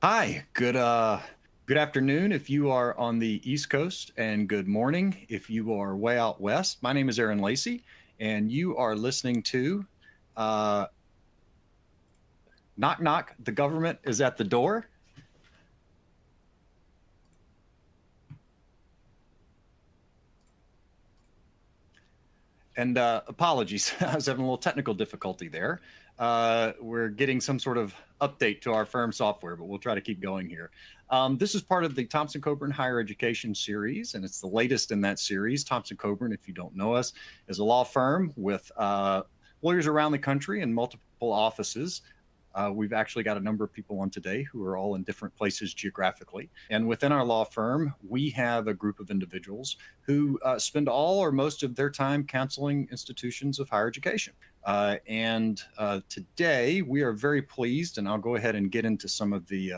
Hi, good afternoon if you are on the East Coast, and good morning if you are way out west. My name is Aaron Lacey, and you are listening to uh, Knock Knock, the government is at the door. And apologies, I was having a little technical difficulty there. We're getting some sort of update to our firm software, but we'll try to keep going here. This is part of the Thompson Coburn Higher Education series, and it's the latest in that series. Thompson Coburn, if you don't know us, is a law firm with lawyers around the country and multiple offices. We've actually got a number of people on today who are all in different places geographically. And within our law firm, we have a group of individuals who spend all or most of their time counseling institutions of higher education. And today we are very pleased, and I'll go ahead and get into some of the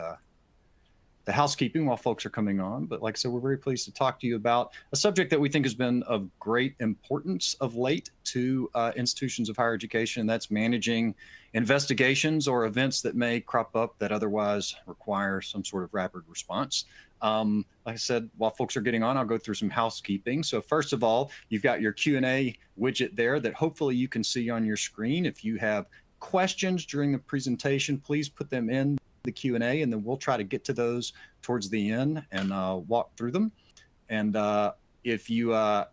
housekeeping while folks are coming on. But like I said, we're very pleased to talk to you about a subject that we think has been of great importance of late to institutions of higher education, and that's managing investigations or events that may crop up that otherwise require some sort of rapid response. Like I said, while folks are getting on, I'll go through some housekeeping. So first of all, you've got your Q&A widget there that hopefully you can see on your screen. If you have questions during the presentation, please put them in the Q&A, and then we'll try to get to those towards the end and walk through them. And if you, let's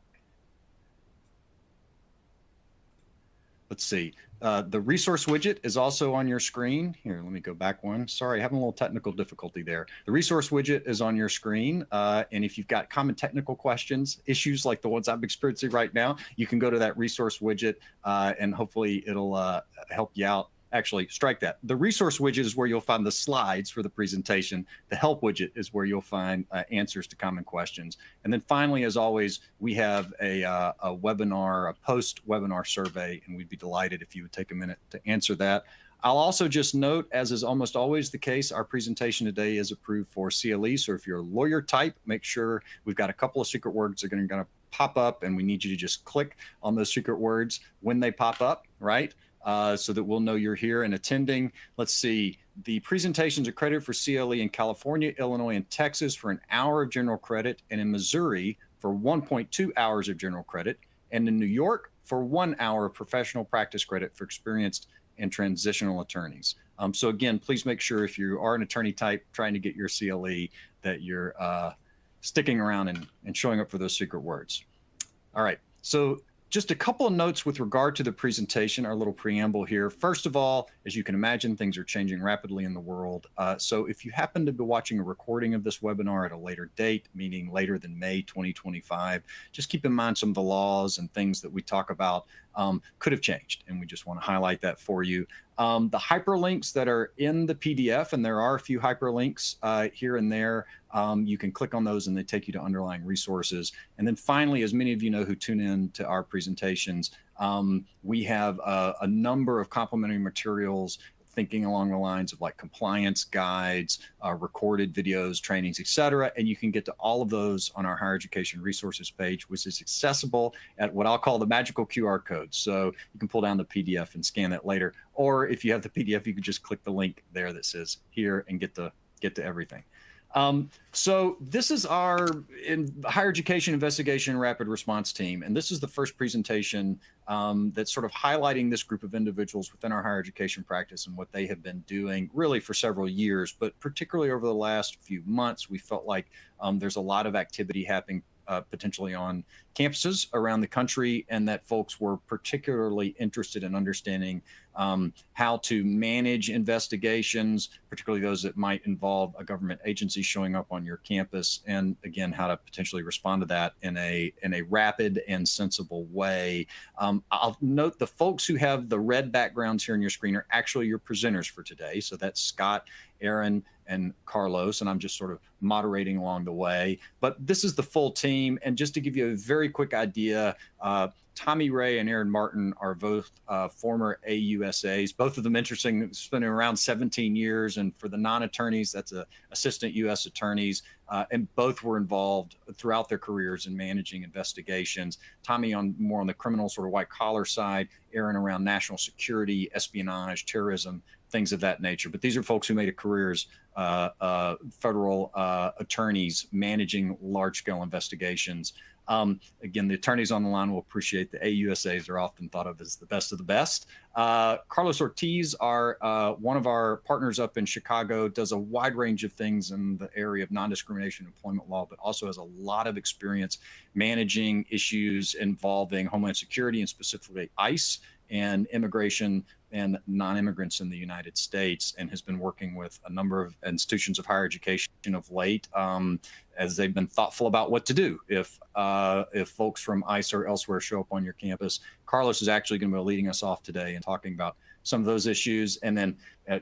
see, the resource widget is also on your screen. Here, let me go back one. Sorry, having a little technical difficulty there. The resource widget is on your screen. And if you've got common technical questions, issues like the ones I'm experiencing right now, you can go to that resource widget and hopefully it'll help you out. Actually, strike that. The resource widget is where you'll find the slides for the presentation. The help widget is where you'll find answers to common questions. And then finally, as always, we have a webinar, a post-webinar survey, and we'd be delighted if you would take a minute to answer that. I'll also just note, as is almost always the case, our presentation today is approved for CLE. So if you're a lawyer type, make sure we've got a couple of secret words that are going to pop up, and we need you to just click on those secret words when they pop up, right? So that we'll know you're here and attending. Let's see, the presentations are credited for CLE in California, Illinois, and Texas for an hour of general credit, and in Missouri for 1.2 hours of general credit, and in New York for 1 hour of professional practice credit for experienced and transitional attorneys. So again, please make sure if you are an attorney type trying to get your CLE that you're sticking around and showing up for those secret words. All right, so just a couple of notes with regard to the presentation, our little preamble here. First of all, as you can imagine, things are changing rapidly in the world. So if you happen to be watching a recording of this webinar at a later date, meaning later than May 2025, just keep in mind some of the laws and things that we talk about could have changed, and we just want to highlight that for you. The hyperlinks that are in the PDF, and there are a few hyperlinks here and there, you can click on those and they take you to underlying resources. And then finally, as many of you know who tune in to our presentations, we have a number of complementary materials thinking along the lines of like compliance guides, recorded videos, trainings, etc. And you can get to all of those on our higher education resources page, which is accessible at what I'll call the magical QR code. So you can pull down the PDF and scan that later. Or if you have the PDF, you can just click the link there that says here and get to everything. So this is our higher education investigation rapid response team. And this is the first presentation that's sort of highlighting this group of individuals within our higher education practice and what they have been doing really for several years, but particularly over the last few months, we felt like there's a lot of activity happening potentially on campuses around the country, and that folks were particularly interested in understanding how to manage investigations, particularly those that might involve a government agency showing up on your campus, and again, how to potentially respond to that in a rapid and sensible way. I'll note the folks who have the red backgrounds here on your screen are actually your presenters for today. So that's Scott, Aaron, and Carlos, and I'm just sort of moderating along the way. But this is the full team, and just to give you a very quick idea, Tommy Ray and Aaron Martin are both former AUSAs, both of them interesting, spending around 17 years. And for the non-attorneys, that's assistant U.S. attorneys. and both were involved throughout their careers in managing investigations. Tommy more on the criminal sort of white collar side, Aaron around national security, espionage, terrorism, things of that nature. But these are folks who made a career as federal attorneys managing large scale investigations. Again, the attorneys on the line will appreciate the AUSAs are often thought of as the best of the best. Carlos Ortiz, one of our partners up in Chicago, does a wide range of things in the area of non-discrimination employment law, but also has a lot of experience managing issues involving Homeland Security and specifically ICE and immigration and non-immigrants in the United States, and has been working with a number of institutions of higher education of late as they've been thoughtful about what to do if folks from ICE or elsewhere show up on your campus. Carlos is actually going to be leading us off today and talking about some of those issues. And then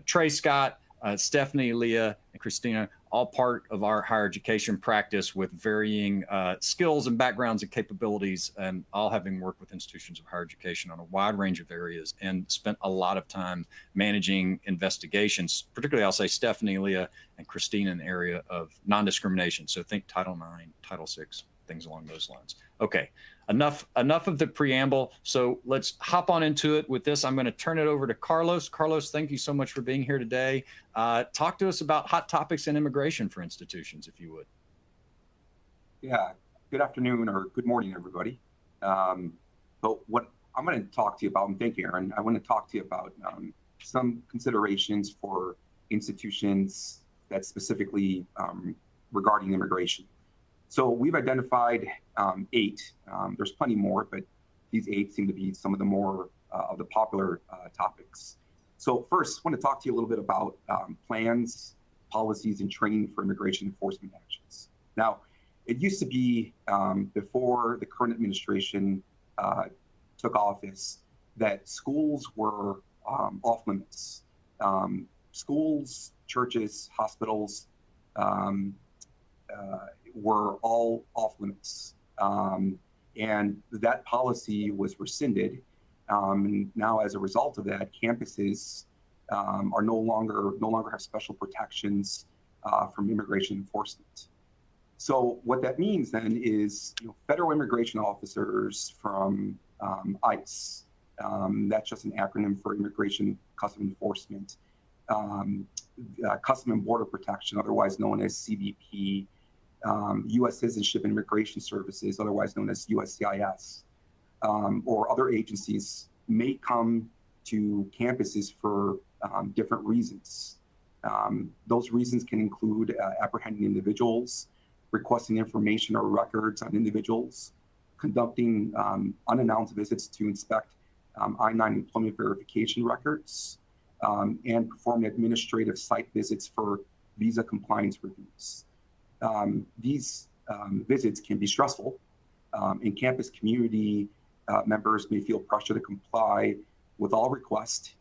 Trey Scott, Stephanie, Leah, and Christina, all part of our higher education practice with varying skills and backgrounds and capabilities, and all having worked with institutions of higher education on a wide range of areas and spent a lot of time managing investigations, particularly I'll say Stephanie, Leah, and Christina in the area of non-discrimination. So think Title IX, Title VI, things along those lines. Okay, enough of the preamble. So let's hop on into it with this. I'm going to turn it over to Carlos. Carlos, thank you so much for being here today. Talk to us about hot topics in immigration for institutions, if you would. Yeah, good afternoon or good morning, everybody. But what I'm going to talk to you about, and thank you, Aaron, I want to talk to you about some considerations for institutions that specifically regarding immigration. So we've identified 8. There's plenty more, but these 8 seem to be some of the more of the popular topics. So first, I want to talk to you a little bit about plans, policies, and training for immigration enforcement actions. Now, it used to be before the current administration took office that schools were off limits. Schools, churches, hospitals, were all off limits. And that policy was rescinded. And now as a result of that, campuses are no longer have special protections from immigration enforcement. So what that means then is, federal immigration officers from ICE, that's just an acronym for Immigration Custom Enforcement, Custom and Border Protection, otherwise known as CBP, U.S. Citizenship and Immigration Services, otherwise known as USCIS, or other agencies may come to campuses for different reasons. Those reasons can include apprehending individuals, requesting information or records on individuals, conducting unannounced visits to inspect I-9 employment verification records, and performing administrative site visits for visa compliance reviews. These visits can be stressful, and campus community members may feel pressure to comply with all requests,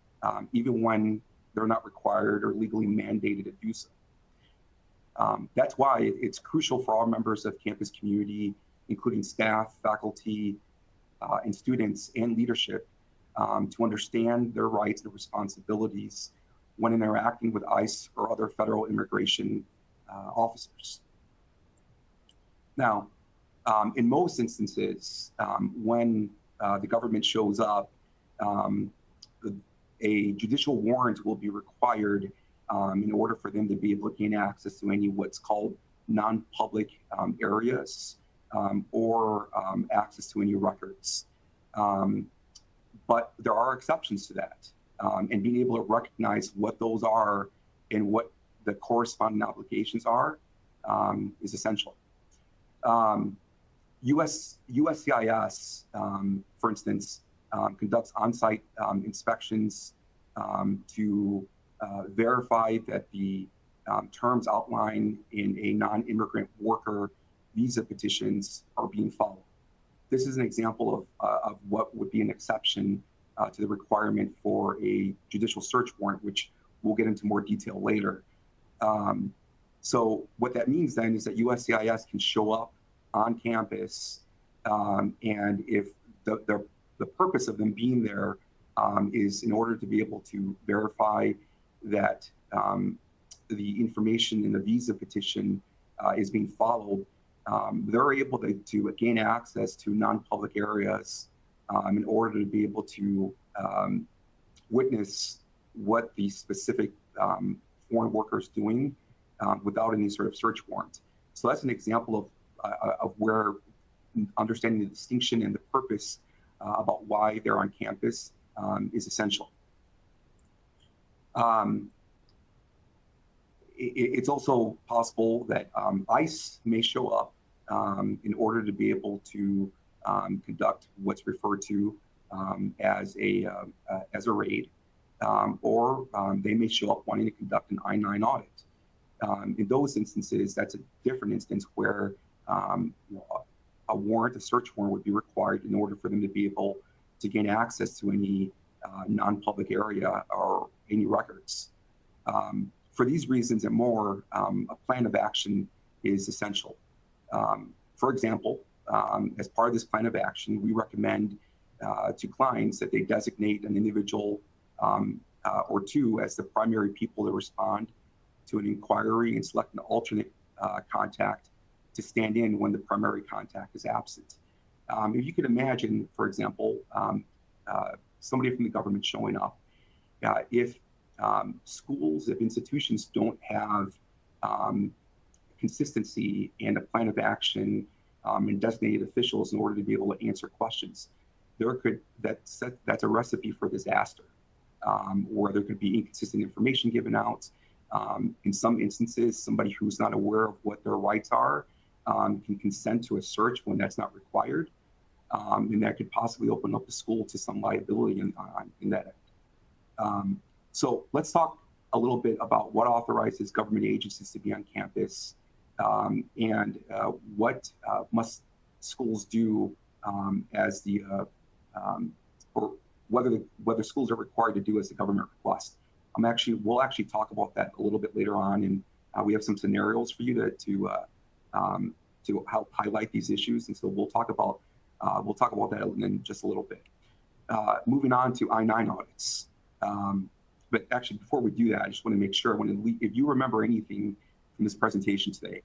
even when they're not required or legally mandated to do so. That's why it's crucial for all members of campus community, including staff, faculty, and students and leadership, to understand their rights and responsibilities when interacting with ICE or other federal immigration officers. Now, in most instances, when the government shows up, a judicial warrant will be required in order for them to be able to gain access to any what's called non-public areas or access to any records. But there are exceptions to that, and being able to recognize what those are and what the corresponding obligations are is essential. USCIS, for instance, conducts on-site inspections to verify that the terms outlined in a non-immigrant worker visa petitions are being followed. This is an example of what would be an exception to the requirement for a judicial search warrant, which we'll get into more detail later. So what that means then is that USCIS can show up on campus, and if the purpose of them being there is in order to be able to verify that the information in the visa petition is being followed, they're able to gain access to non-public areas in order to be able to witness what the specific foreign worker is doing without any sort of search warrant. So that's an example of where understanding the distinction and the purpose about why they're on campus is essential. It's also possible that ICE may show up in order to be able to conduct what's referred to as a raid, or they may show up wanting to conduct an I-9 audit. In those instances, that's a different instance where a warrant, a search warrant, would be required in order for them to be able to gain access to any non-public area or any records. For these reasons and more, a plan of action is essential. For example, as part of this plan of action, we recommend to clients that they designate an individual or two as the primary people to respond to an inquiry and select an alternate contact to stand in when the primary contact is absent. If you could imagine, for example, somebody from the government showing up, if schools, if institutions don't have consistency and a plan of action and designated officials in order to be able to answer questions, that's a recipe for disaster, where there could be inconsistent information given out. In some instances, somebody who's not aware of what their rights are can consent to a search when that's not required, and that could possibly open up the school to some liability in that end. So let's talk a little bit about what authorizes government agencies to be on campus, and what must schools do as the or whether schools are required to do as the government requests. We'll actually talk about that a little bit later on, and we have some scenarios for you to help highlight these issues. And so we'll talk about that in just a little bit. Moving on to I-9 audits. But actually, before we do that, I just want to make sure if you remember anything from this presentation today,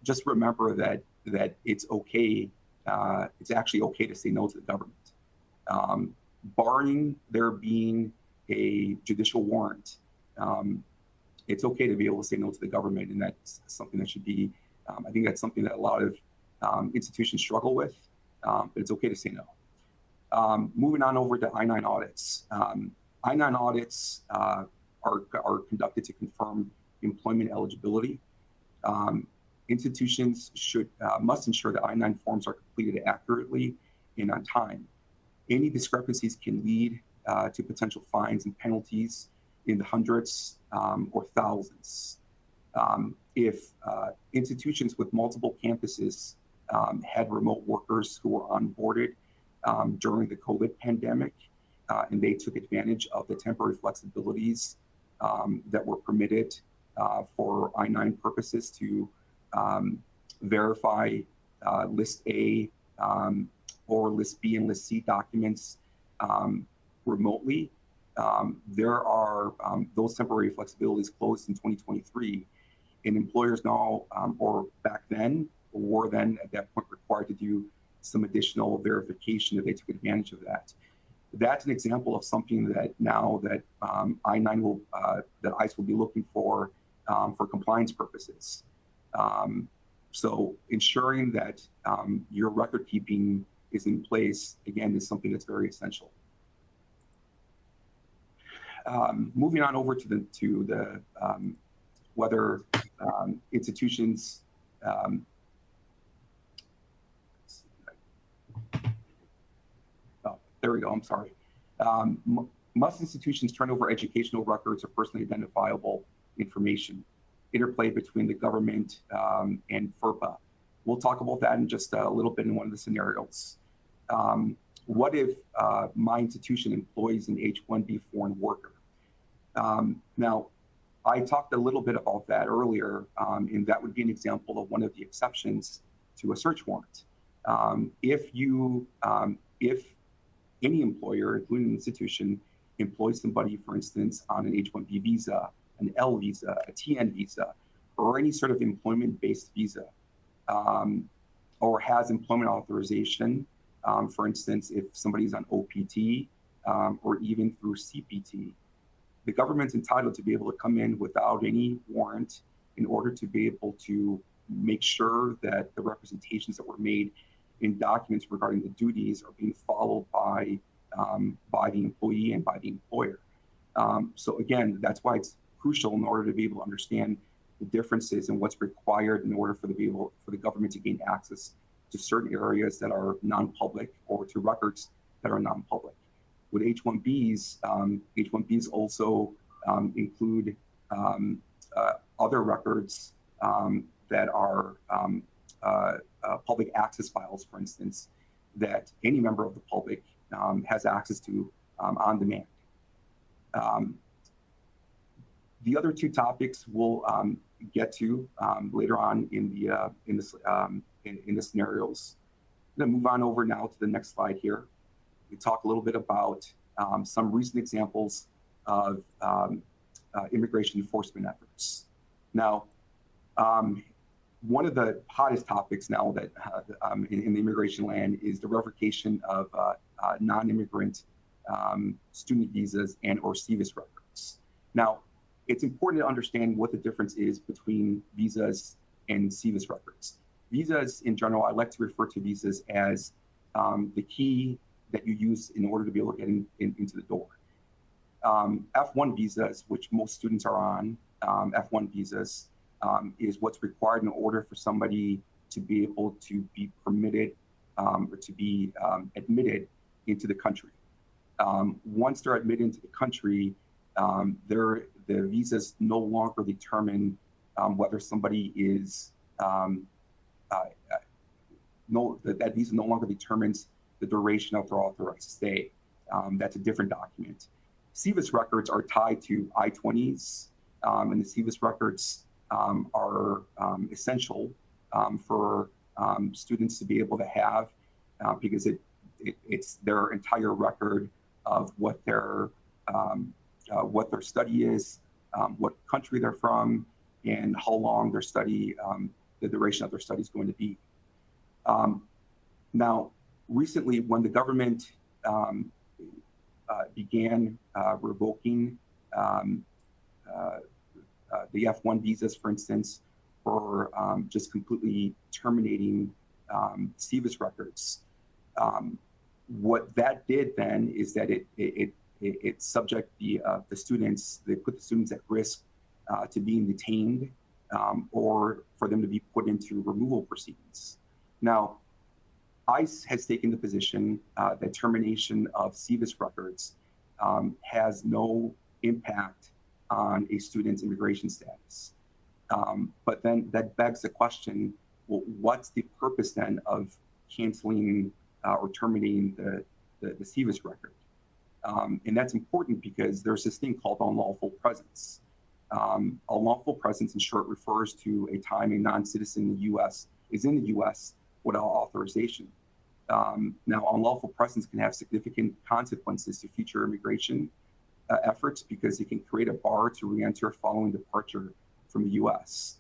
just remember that it's okay. It's actually okay to say no to the government, barring there being a judicial warrant. It's okay to be able to say no to the government, and that's something that should be. I think that's something that a lot of institutions struggle with, but it's okay to say no. Moving on over to I-9 audits. I-9 audits are conducted to confirm employment eligibility. Institutions must ensure that I-9 forms are completed accurately and on time. Any discrepancies can lead to potential fines and penalties in the hundreds or thousands. If institutions with multiple campuses had remote workers who were onboarded during the COVID pandemic, and they took advantage of the temporary flexibilities that were permitted for I-9 purposes to verify List A or List B and List C documents remotely. There are those temporary flexibilities closed in 2023, and employers now, or back then, were then at that point required to do some additional verification that they took advantage of that. That's an example of something that now that I-9 will, that ICE will be looking for compliance purposes. So ensuring that your record keeping is in place, again, is something that's very essential. Moving on over to the whether institutions there we go, I'm sorry. Must institutions turn over educational records or personally identifiable information? Interplay between the government and FERPA. We'll talk about that in just a little bit in one of the scenarios. What if my institution employs an H-1B foreign worker? Now, I talked a little bit about that earlier, and that would be an example of one of the exceptions to a search warrant. If any employer, including an institution, employs somebody, for instance, on an H-1B visa, an L visa, a TN visa, or any sort of employment-based visa, or has employment authorization, for instance, if somebody's on OPT, or even through CPT, the government's entitled to be able to come in without any warrant in order to be able to make sure that the representations that were made in documents regarding the duties are being followed by the employee and by the employer. So again, that's why it's crucial in order to be able to understand the differences and what's required in order for the government to gain access to certain areas that are non-public or to records that are non-public. With H-1Bs, H-1Bs also include other records that are public access files, for instance, that any member of the public has access to on demand. The other two topics we'll get to later on in the scenarios. I'm going to move on over now to the next slide here. We talk a little bit about some recent examples of immigration enforcement efforts. Now, one of the hottest topics now that in the immigration land is the revocation of non-immigrant student visas and or SEVIS records. Now, it's important to understand what the difference is between visas and SEVIS records. Visas in general, I like to refer to visas as the key that you use in order to be able to get into the door. F1 visas, which most students are on, F1 visas, is what's required in order for somebody to be able to be permitted or to be admitted into the country. Once they're admitted into the country, the visas no longer determine whether somebody is, that visa no longer determines the duration of their authorized stay. That's a different document. SEVIS records are tied to I-20s, and the SEVIS records are essential for students to be able to have because it's their entire record of what their study is, what country they're from, and how long their study, the duration of their study is going to be. Now, recently, when the government began revoking the F1 visas, for instance, or just completely terminating SEVIS records, what that did then is that it subject the students, they put the students at risk to being detained or for them to be put into removal proceedings. Now, ICE has taken the position that termination of SEVIS records has no impact on a student's immigration status. But then that begs the question, well, what's the purpose then of canceling or terminating the SEVIS record? And that's important because there's this thing called unlawful presence. Unlawful presence, in short, refers to a time a non-citizen in the U.S. is in the U.S. without authorization. Now, unlawful presence can have significant consequences to future immigration efforts because it can create a bar to re-enter following departure from the U.S.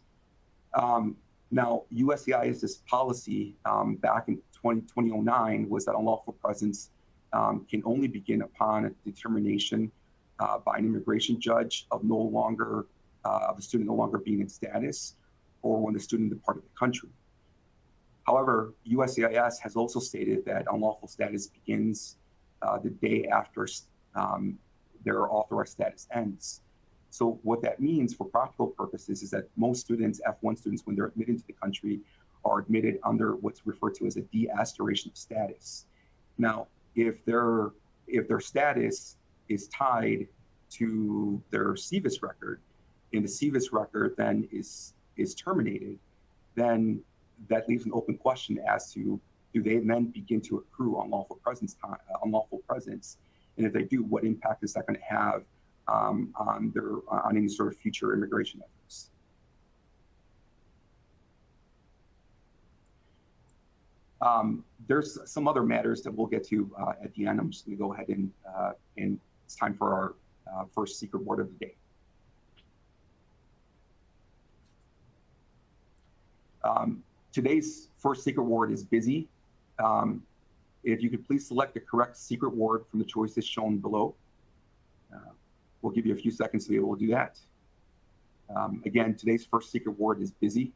Now, USCIS's policy back in 2009 was that unlawful presence can only begin upon a determination by an immigration judge of the student no longer being in status, or when the student departed the country. However, USCIS has also stated that unlawful status begins the day after their authorized status ends. So what that means for practical purposes is that most students, F1 students, when they're admitted into the country, are admitted under what's referred to as a de-asteration of status. Now, if their status is tied to their SEVIS record, and the SEVIS record then is terminated, then that leaves an open question as to, do they then begin to accrue unlawful presence, and if they do, what impact is that going to have on any sort of future immigration efforts? There's some other matters that we'll get to at the end. I'm just going to go ahead and it's time for our first secret word of the day. Today's first secret word is busy. If you could please select the correct secret word from the choices shown below. We'll give you a few seconds to be able to do that. Again, today's first secret word is busy.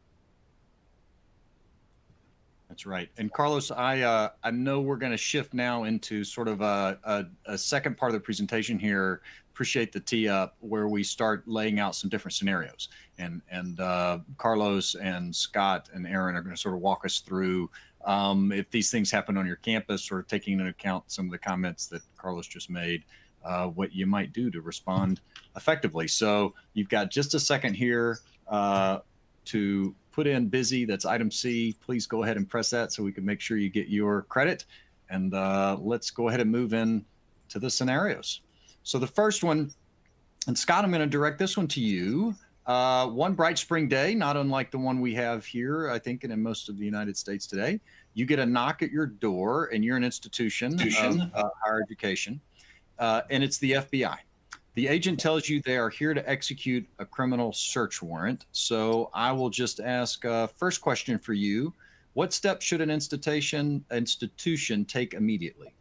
That's right. And Carlos, I know we're going to shift now into sort of a second part of the presentation here. Appreciate the tee up where we start laying out some different scenarios. And Carlos and Scott and Aaron are going to sort of walk us through if these things happen on your campus, or taking into account some of the comments that Carlos just made, what you might do to respond effectively. So you've got just a second here to put in busy. That's item C. Please go ahead and press that so we can make sure you get your credit. And let's go ahead and move in to the scenarios. So the first one, and Scott, I'm going to direct this one to you. One bright spring day, not unlike the one we have here, I think, and in most of the United States today, you get a knock at your door, and you're an institution of higher education, and it's the FBI. The agent tells you they are here to execute a criminal search warrant. So I will just ask first question for you. What steps should an institution take immediately?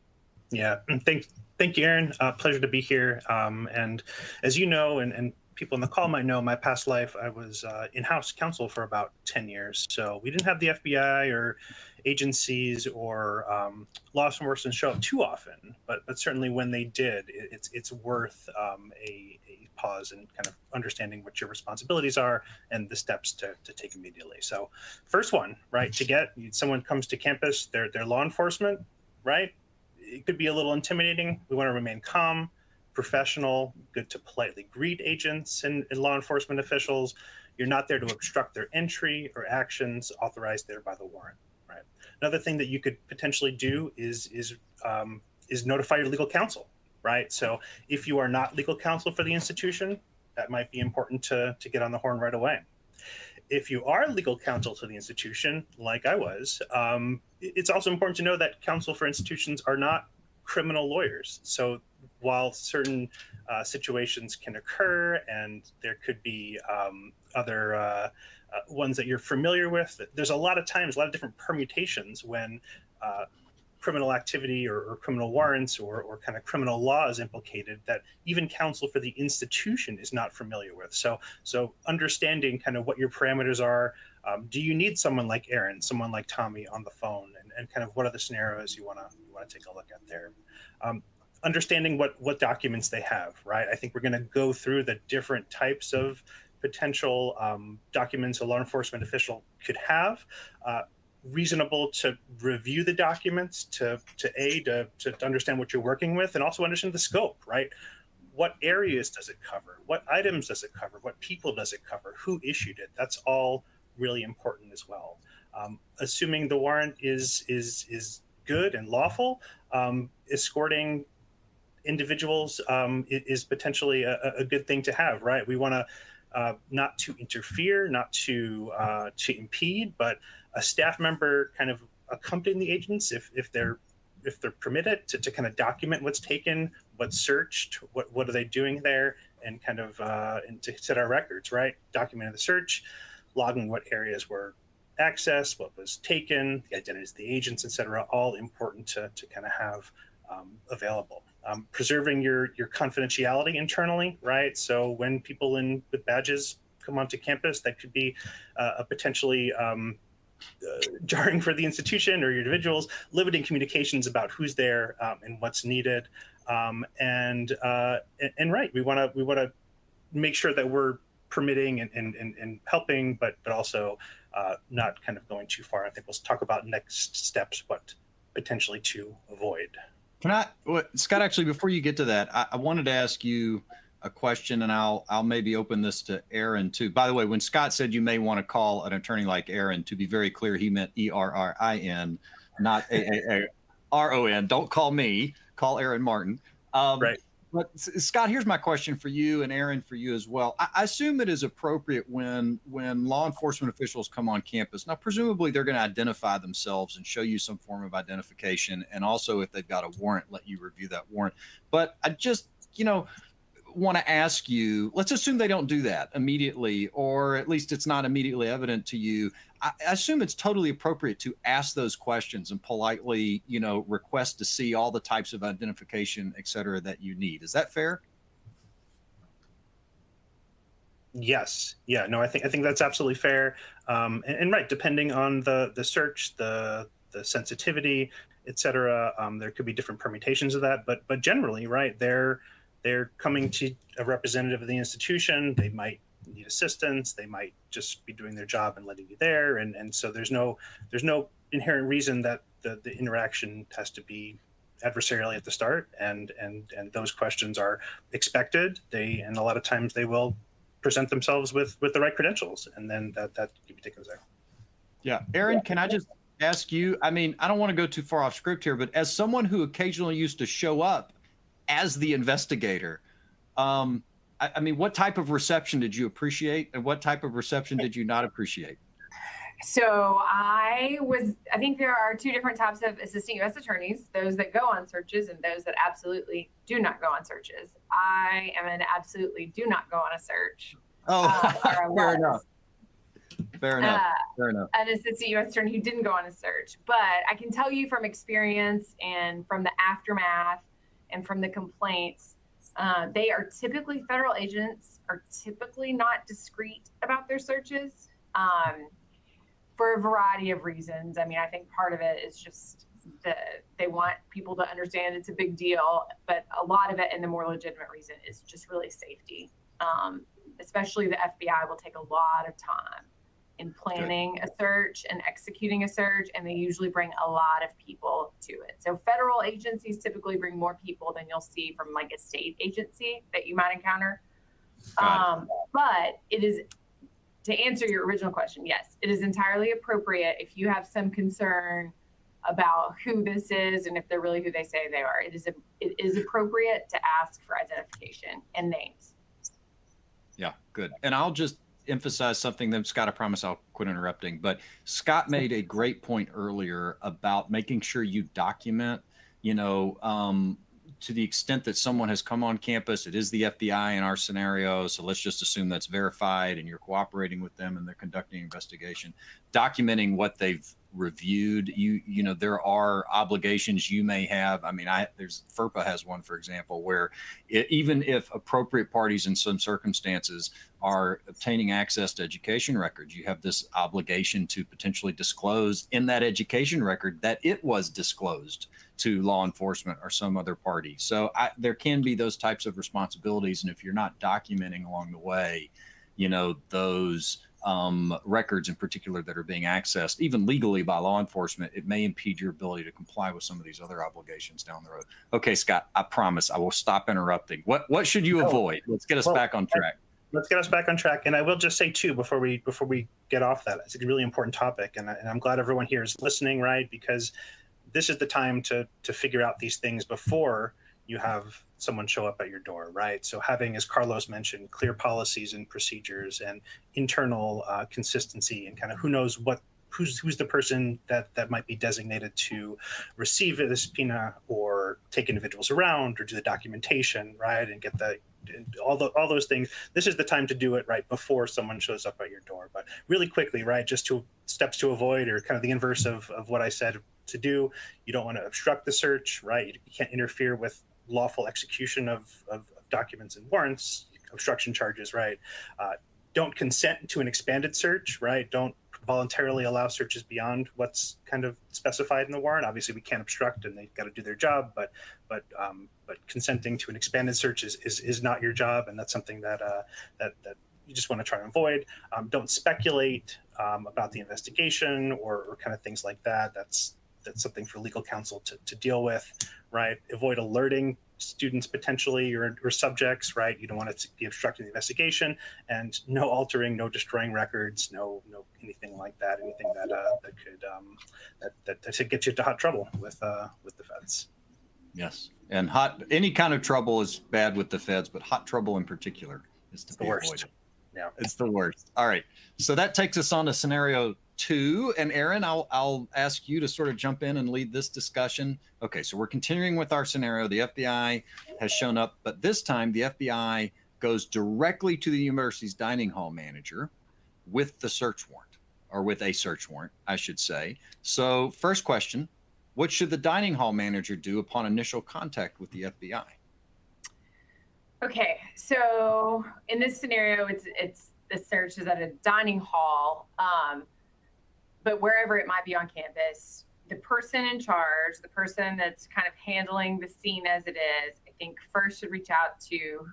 Yeah, thank you, Aaron. Pleasure to be here. And as you know, and people in the call might know, my past life, I was in-house counsel for about 10 years. So we didn't have the FBI or agencies or law enforcement show up too often, but certainly when they did, it's worth a pause and kind of understanding what your responsibilities are and the steps to take immediately. So first one, right, someone comes to campus, they're law enforcement, right? It could be a little intimidating. We want to remain calm, professional, good to politely greet agents and law enforcement officials. You're not there to obstruct their entry or actions authorized there by the warrant, right? Another thing that you could potentially do is notify your legal counsel, right? So if you are not legal counsel for the institution, that might be important to get on the horn right away. If you are legal counsel to the institution, like I was, it's also important to know that counsel for institutions are not criminal lawyers. So while certain situations can occur and there could be other ones that you're familiar with, there's a lot of times, a lot of different permutations when criminal activity or criminal warrants or kind of criminal law is implicated that even counsel for the institution is not familiar with. So understanding kind of what your parameters are. Do you need someone like Aaron, someone like Tommy on the phone, and kind of what are the scenarios you want to take a look at there? Understanding what documents they have, right? I think we're going to go through the different types of potential documents a law enforcement official could have. Reasonable to review the documents to understand what you're working with, and also understand the scope, right? What areas does it cover? What items does it cover? What people does it cover? Who issued it? That's all really important as well. Assuming the warrant is good and lawful, escorting individuals is potentially a good thing to have, right? We want to not to interfere, not to impede, but a staff member kind of accompanying the agents if they're permitted to kind of document what's taken, what's searched, what are they doing there, and kind of and to set our records, right? Documenting the search, logging what areas were accessed, what was taken, the identities of the agents, et cetera, all important to kind of have available. Preserving your confidentiality internally, right? So when people with badges come onto campus, that could be a potentially jarring for the institution or your individuals, limiting communications about who's there and what's needed. And right, we want to make sure that we're permitting and helping, but also not kind of going too far. I think we'll talk about next steps, what potentially to avoid. Scott, actually, before you get to that, I wanted to ask you a question, and I'll maybe open this to Aaron too. By the way, when Scott said you may want to call an attorney like Aaron, to be very clear, he meant ERRIN, not AARON. Don't call me, call Aaron Martin. Right. But Scott, here's my question for you, and Aaron for you as well. I assume it is appropriate when law enforcement officials come on campus. Now, presumably they're going to identify themselves and show you some form of identification, and also if they've got a warrant, let you review that warrant. But I just, want to ask you, let's assume they don't do that immediately, or at least it's not immediately evident to you. I assume it's totally appropriate to ask those questions and politely, request to see all the types of identification, et cetera, that you need. Is that fair? Yes. Yeah. No, I think that's absolutely fair. And right, depending on the search, the sensitivity, et cetera, there could be different permutations of that. But generally, right, they're coming to a representative of the institution. They might need assistance. They might just be doing their job and letting you there. And so there's no inherent reason that the interaction has to be adversarially at the start. And those questions are expected. And a lot of times they will present themselves with the right credentials, and then that can be taken as there. Yeah. Aaron, can I just ask you, I don't want to go too far off script here, but as someone who occasionally used to show up as the investigator, what type of reception did you appreciate, and what type of reception did you not appreciate? So I think there are two different types of assistant U.S. attorneys, those that go on searches and those that absolutely do not go on searches. I am an absolutely do not go on a search. Fair enough. Fair enough. An assistant U.S. attorney who didn't go on a search. But I can tell you from experience and from the aftermath and from the complaints, federal agents are typically not discreet about their searches. For a variety of reasons. I think part of it is just that they want people to understand it's a big deal, but a lot of it, and the more legitimate reason, is just really safety. Especially the FBI will take a lot of time in planning a search and executing a search, and they usually bring a lot of people to it. So federal agencies typically bring more people than you'll see from like a state agency that you might encounter. But it is, to answer your original question, yes, it is entirely appropriate if you have some concern about who this is and if they're really who they say they are. It is appropriate to ask for identification and names. Yeah, good. And I'll just emphasize something that Scott, I promise I'll quit interrupting, but Scott made a great point earlier about making sure you document, to the extent that someone has come on campus, it is the FBI in our scenario. So let's just assume that's verified and you're cooperating with them and they're conducting an investigation, documenting what they've reviewed. There are obligations you may have. There's FERPA has one, for example, where even if appropriate parties in some circumstances are obtaining access to education records, you have this obligation to potentially disclose in that education record that it was disclosed to law enforcement or some other party. So there can be those types of responsibilities. And if you're not documenting along the way, those records in particular that are being accessed, even legally by law enforcement, it may impede your ability to comply with some of these other obligations down the road. Okay, Scott, I promise I will stop interrupting. What should you avoid? Let's get us back on track. Let's get us back on track. And I will just say too, before we get off that, it's a really important topic. And I'm glad everyone here is listening, right? Because this is the time to figure out these things before you have someone show up at your door, right? So having, as Carlos mentioned, clear policies and procedures and internal consistency, and kind of who knows who's the person that might be designated to receive the subpoena or take individuals around or do the documentation, right? And get all those things. This is the time to do it right before someone shows up at your door. But really quickly, right, just steps to avoid, or kind of the inverse of what I said to do. You don't want to obstruct the search, right? You can't interfere with lawful execution of documents and warrants, obstruction charges, right? Don't consent to an expanded search, right? Don't voluntarily allow searches beyond what's kind of specified in the warrant. Obviously, we can't obstruct, and they've got to do their job. But consenting to an expanded search is not your job, and that's something that you just want to try to avoid. Don't speculate about the investigation or kind of things like that. That's something for legal counsel to deal with, right? Avoid alerting students potentially or subjects, right? You don't want it to be obstructing the investigation, and no altering, no destroying records, no anything like that. Anything that could get you into hot trouble with the feds. Yes, and any kind of trouble is bad with the feds, but hot trouble in particular is to be avoided. Yeah. It's the worst. All right. So that takes us on to scenario 2. And Aaron, I'll ask you to sort of jump in and lead this discussion. Okay. So we're continuing with our scenario. The FBI has shown up, but this time the FBI goes directly to the university's dining hall manager with the search warrant, or with a search warrant, I should say. So first question, what should the dining hall manager do upon initial contact with the FBI? Okay, so in this scenario, it's the search is at a dining hall, but wherever it might be on campus, the person in charge, the person that's kind of handling the scene as it is, I think first should reach out to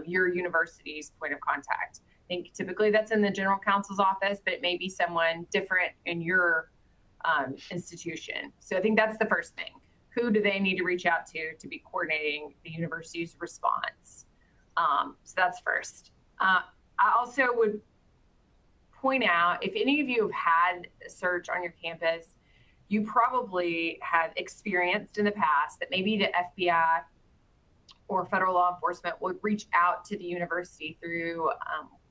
your university's point of contact. I think typically that's in the general counsel's office, but it may be someone different in your institution. So I think that's the first thing. Who do they need to reach out to be coordinating the university's response? So that's first. I also would point out, if any of you have had a search on your campus, you probably have experienced in the past that maybe the FBI or federal law enforcement would reach out to the university through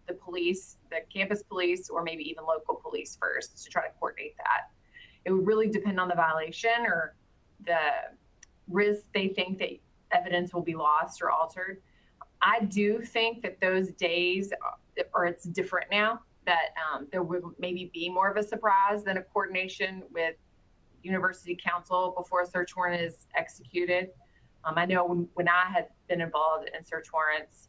the police, the campus police, or maybe even local police first to try to coordinate that. It would really depend on the violation or the risk they think that evidence will be lost or altered. I do think that those days, or it's different now, that there would maybe be more of a surprise than a coordination with university counsel before a search warrant is executed. I know when I had been involved in search warrants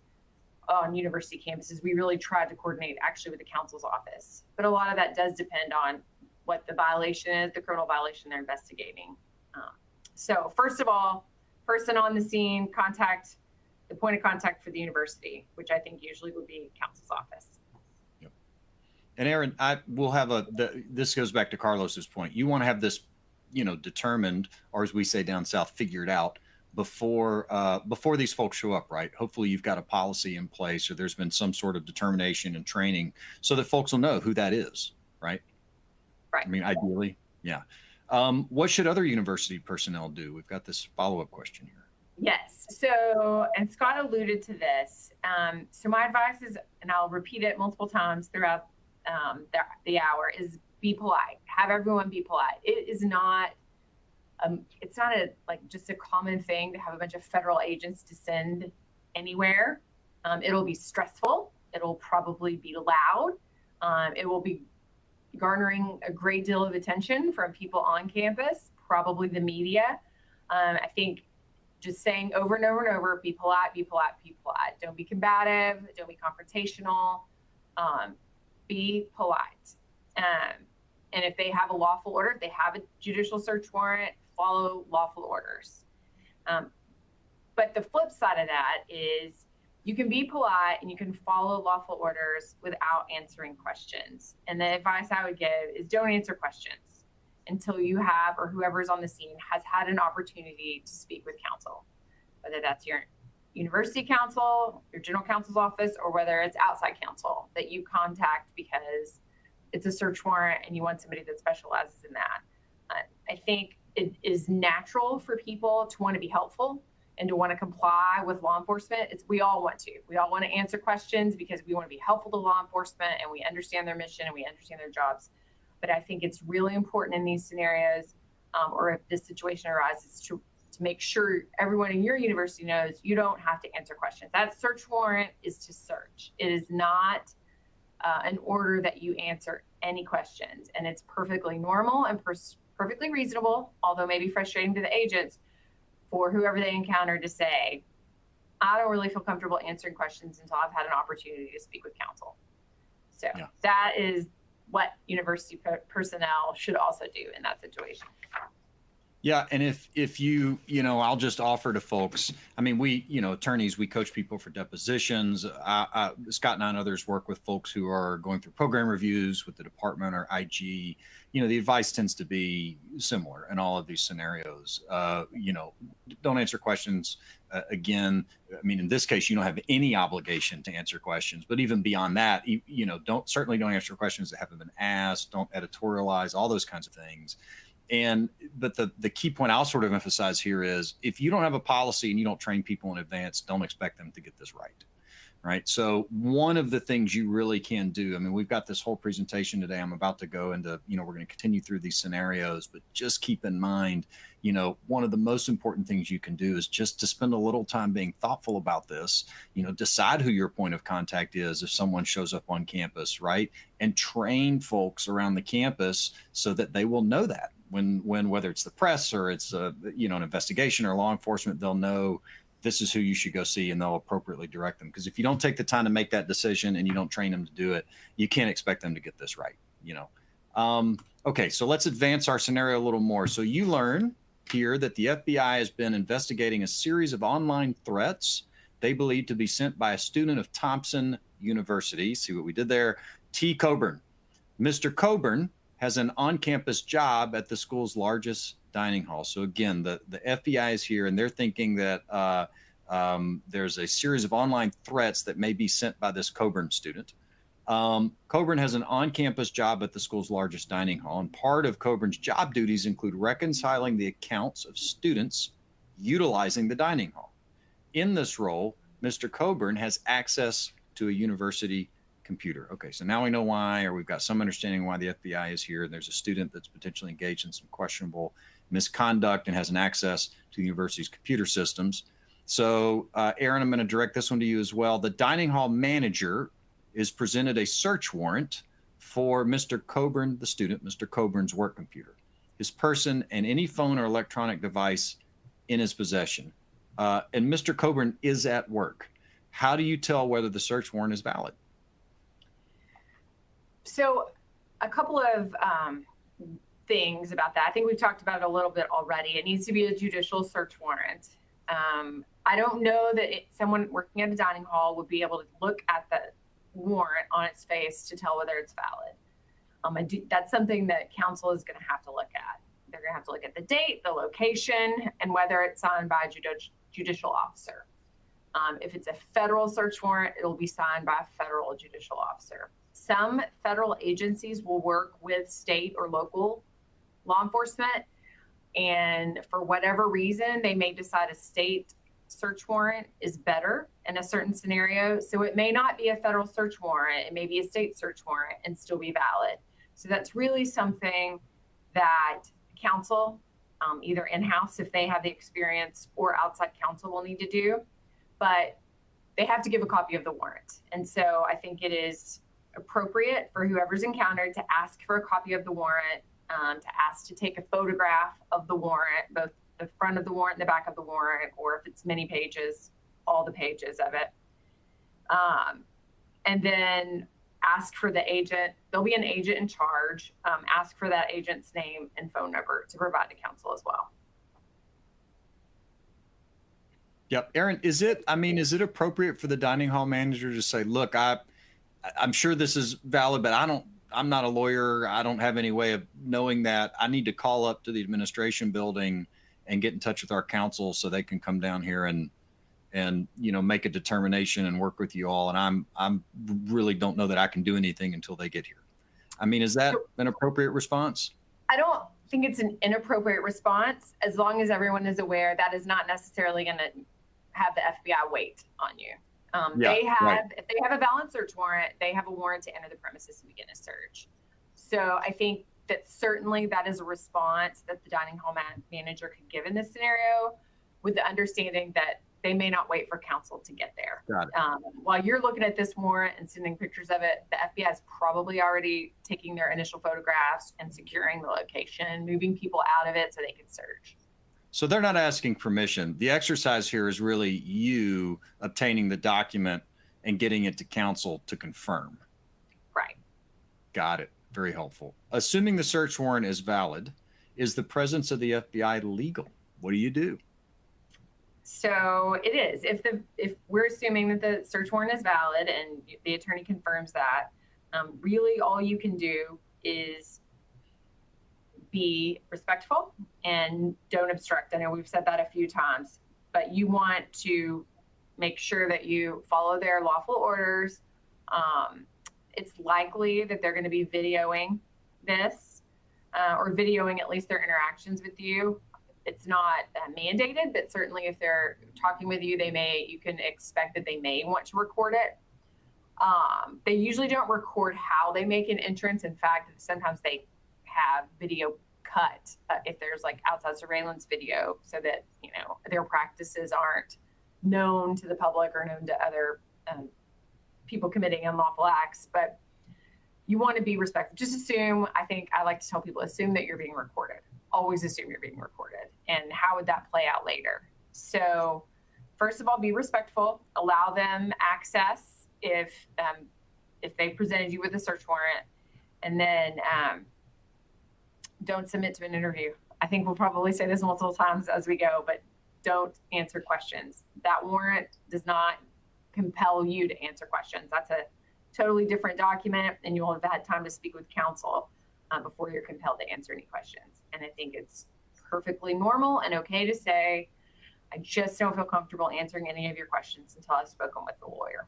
on university campuses, we really tried to coordinate actually with the counsel's office. But a lot of that does depend on what the violation is, the criminal violation they're investigating. So first of all, person on the scene, contact the point of contact for the university, which I think usually would be counsel's office. Yep. And Aaron, we'll have this goes back to Carlos's point. You want to have this, determined, or as we say down south, figured out before these folks show up, right? Hopefully you've got a policy in place, or there's been some sort of determination and training so that folks will know who that is, right? Right. I mean, ideally, yeah. What should other university personnel do? We've got this follow-up question here. Yes. So, and Scott alluded to this. So my advice is, and I'll repeat it multiple times throughout the hour, is be polite. Have everyone be polite. It is not, it's not just a common thing to have a bunch of federal agents descend anywhere. It'll be stressful. It'll probably be loud. It will be garnering a great deal of attention from people on campus, probably the media. I think just saying over and over and over, be polite, be polite, be polite. Don't be combative. Don't be confrontational. Be polite. And if they have a lawful order, if they have a judicial search warrant, follow lawful orders. But the flip side of that is you can be polite and you can follow lawful orders without answering questions. And the advice I would give is don't answer questions until you have, or whoever's on the scene has had an opportunity to speak with counsel, whether that's your university counsel, your general counsel's office, or whether it's outside counsel that you contact because it's a search warrant and you want somebody that specializes in that. I think it is natural for people to want to be helpful and to want to comply with law enforcement. We all want to. We all want to answer questions because we want to be helpful to law enforcement and we understand their mission and we understand their jobs. But I think it's really important in these scenarios, or if this situation arises, to make sure everyone in your university knows you don't have to answer questions. That search warrant is to search. It is not an order that you answer any questions. And it's perfectly normal and perfectly reasonable, although maybe frustrating to the agents, for whoever they encounter to say, I don't really feel comfortable answering questions until I've had an opportunity to speak with counsel. So that is what university personnel should also do in that situation. Yeah. And if you, I'll just offer to folks, I mean, we, attorneys, we coach people for depositions. Scott and I and others work with folks who are going through program reviews with the department or IG. The advice tends to be similar in all of these scenarios. Don't answer questions. Again, I mean, in this case, you don't have any obligation to answer questions, but even beyond that, certainly don't answer questions that haven't been asked. Don't editorialize, all those kinds of things. But the key point I'll sort of emphasize here is if you don't have a policy and you don't train people in advance, don't expect them to get this right. right? So one of the things you really can do, I mean, we've got this whole presentation today. I'm about to go into, we're going to continue through these scenarios, but just keep in mind, one of the most important things you can do is just to spend a little time being thoughtful about this, decide who your point of contact is if someone shows up on campus, right? And train folks around the campus so that they will know that when whether it's the press or it's an investigation or law enforcement, they'll know this is who you should go see, and they'll appropriately direct them. Because if you don't take the time to make that decision and you don't train them to do it, you can't expect them to get this right. Okay, so let's advance our scenario a little more. So you learn here that the FBI has been investigating a series of online threats they believe to be sent by a student of Thompson University. See what we did there? T. Coburn. Mr. Coburn has an on-campus job at the school's largest dining hall. So again, the FBI is here, and they're thinking that there's a series of online threats that may be sent by this Coburn student. Coburn has an on-campus job at the school's largest dining hall, and part of Coburn's job duties include reconciling the accounts of students utilizing the dining hall. In this role, Mr. Coburn has access to a university computer. Okay, so now we know why, or we've got some understanding why the FBI is here. There's a student that's potentially engaged in some questionable misconduct and has an access to the university's computer systems. So, Aaron, I'm going to direct this one to you as well. The dining hall manager is presented a search warrant for Mr. Coburn, the student, Mr. Coburn's work computer, his person, and any phone or electronic device in his possession. And Mr. Coburn is at work. How do you tell whether the search warrant is valid? So a couple of things about that. I think we've talked about it a little bit already. It needs to be a judicial search warrant. I don't know that someone working at a dining hall would be able to look at the warrant on its face to tell whether it's valid. That's something that counsel is going to have to look at. They're going to have to look at the date, the location, and whether it's signed by a judicial officer. If it's a federal search warrant, it'll be signed by a federal judicial officer. Some federal agencies will work with state or local law enforcement, and for whatever reason, they may decide a state search warrant is better in a certain scenario. So it may not be a federal search warrant, it may be a state search warrant and still be valid. So that's really something that counsel, either in-house if they have the experience, or outside counsel will need to do, but they have to give a copy of the warrant. And so I think it is appropriate for whoever's encountered to ask for a copy of the warrant, to ask to take a photograph of the warrant, both the front of the warrant and the back of the warrant, or if it's many pages, all the pages of it. And then ask for the agent. There'll be an agent in charge. Ask for that agent's name and phone number to provide to counsel as well. Yep. Aaron, is it appropriate for the dining hall manager to say, look, I'm sure this is valid, but I'm not a lawyer. I don't have any way of knowing that. I need to call up to the administration building and get in touch with our counsel so they can come down here and make a determination and work with you all. And I'm really don't know that I can do anything until they get here. I mean, is that an appropriate response? I don't think it's an inappropriate response, as long as everyone is aware that is not necessarily going to have the FBI wait on you. If they have a valid search warrant, they have a warrant to enter the premises and begin a search. So I think that certainly that is a response that the dining hall manager could give in this scenario, with the understanding that they may not wait for counsel to get there. While you're looking at this warrant and sending pictures of it, the FBI is probably already taking their initial photographs and securing the location, moving people out of it so they can search. So they're not asking permission. The exercise here is really you obtaining the document and getting it to counsel to confirm. Right. Got it. Very helpful. Assuming the search warrant is valid, is the presence of the FBI legal? What do you do? So it is. If we're assuming that the search warrant is valid and the attorney confirms that, really all you can do is be respectful and don't obstruct. I know we've said that a few times, but you want to make sure that you follow their lawful orders. It's likely that they're going to be videoing this, or videoing at least their interactions with you. It's not mandated, but certainly if they're talking with you, you can expect that they may want to record it. They usually don't record how they make an entrance. In fact, sometimes they have video cut if there's like outside surveillance video, so that, you know, their practices aren't known to the public or known to other people committing unlawful acts. But you want to be respectful. Just assume, I like to tell people, assume that you're being recorded. Always assume you're being recorded. And how would that play out later? So first of all, be respectful. Allow them access if they presented you with a search warrant. And then don't submit to an interview. I think we'll probably say this multiple times as we go, but don't answer questions. That warrant does not compel you to answer questions. That's a totally different document, and you will have had time to speak with counsel before you're compelled to answer any questions. And I think it's perfectly normal and okay to say, I just don't feel comfortable answering any of your questions until I've spoken with the lawyer.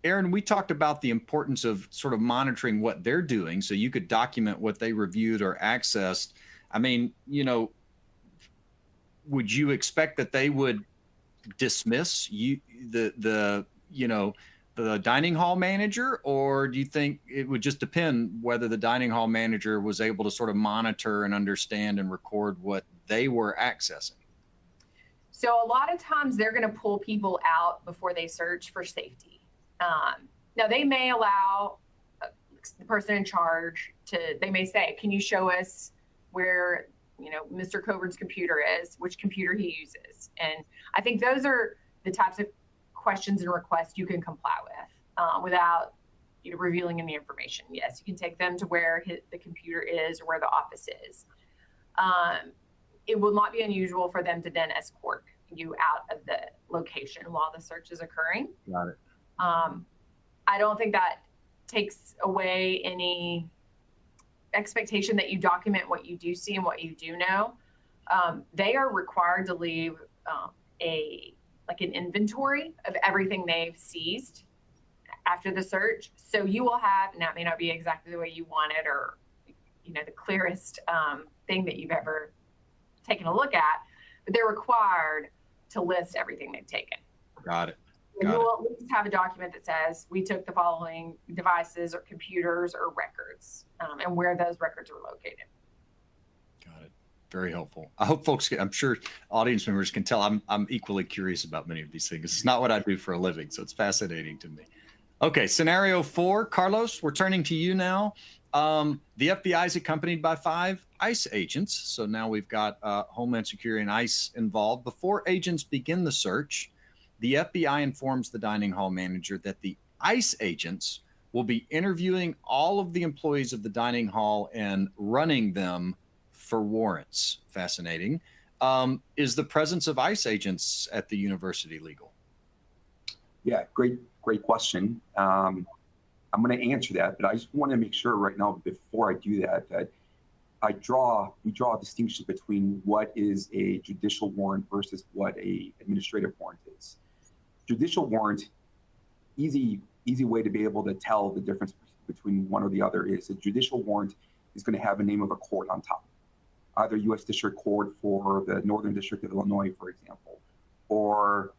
Aaron, we talked about the importance of sort of monitoring what they're doing so you could document what they reviewed or accessed. I mean, you know, would you expect that they would dismiss the dining hall manager, or do you think it would just depend whether the dining hall manager was able to sort of monitor and understand and record what they were accessing? So a lot of times they're going to pull people out before they search for safety. Now they may allow the person in charge they may say, can you show us where, you know, Mr. Coverd's computer is, which computer he uses? And I think those are the types of questions and requests you can comply with without, you know, revealing any information. Yes, you can take them to where the computer is or where the office is. It will not be unusual for them to then escort you out of the location while the search is occurring. Got it. I don't think that takes away any expectation that you document what you do see and what you do know. They are required to leave an inventory of everything they've seized after the search. So you will have, and that may not be exactly the way you want it, or, you know, the clearest thing that you've ever taken a look at, but they're required to list everything they've taken. Got it. You will at least have a document that says we took the following devices or computers or records, and where those records are located. Got it. Very helpful. I hope folks I'm sure audience members can tell I'm equally curious about many of these things. It's not what I do for a living, so it's fascinating to me. Okay, scenario 4, Carlos, we're turning to you now. The FBI is accompanied by 5 ICE agents. So now we've got Homeland Security and ICE involved. Before agents begin the search, the FBI informs the dining hall manager that the ICE agents will be interviewing all of the employees of the dining hall and running them for warrants. Fascinating. Is the presence of ICE agents at the university legal? Yeah, great question. I'm going to answer that, but I just want to make sure right now, before I do that, that we draw a distinction between what is a judicial warrant versus what a administrative warrant is. Judicial warrant, easy way to be able to tell the difference between one or the other is a judicial warrant is going to have a name of a court on top, either U.S. District Court for the Northern District of Illinois, for example, or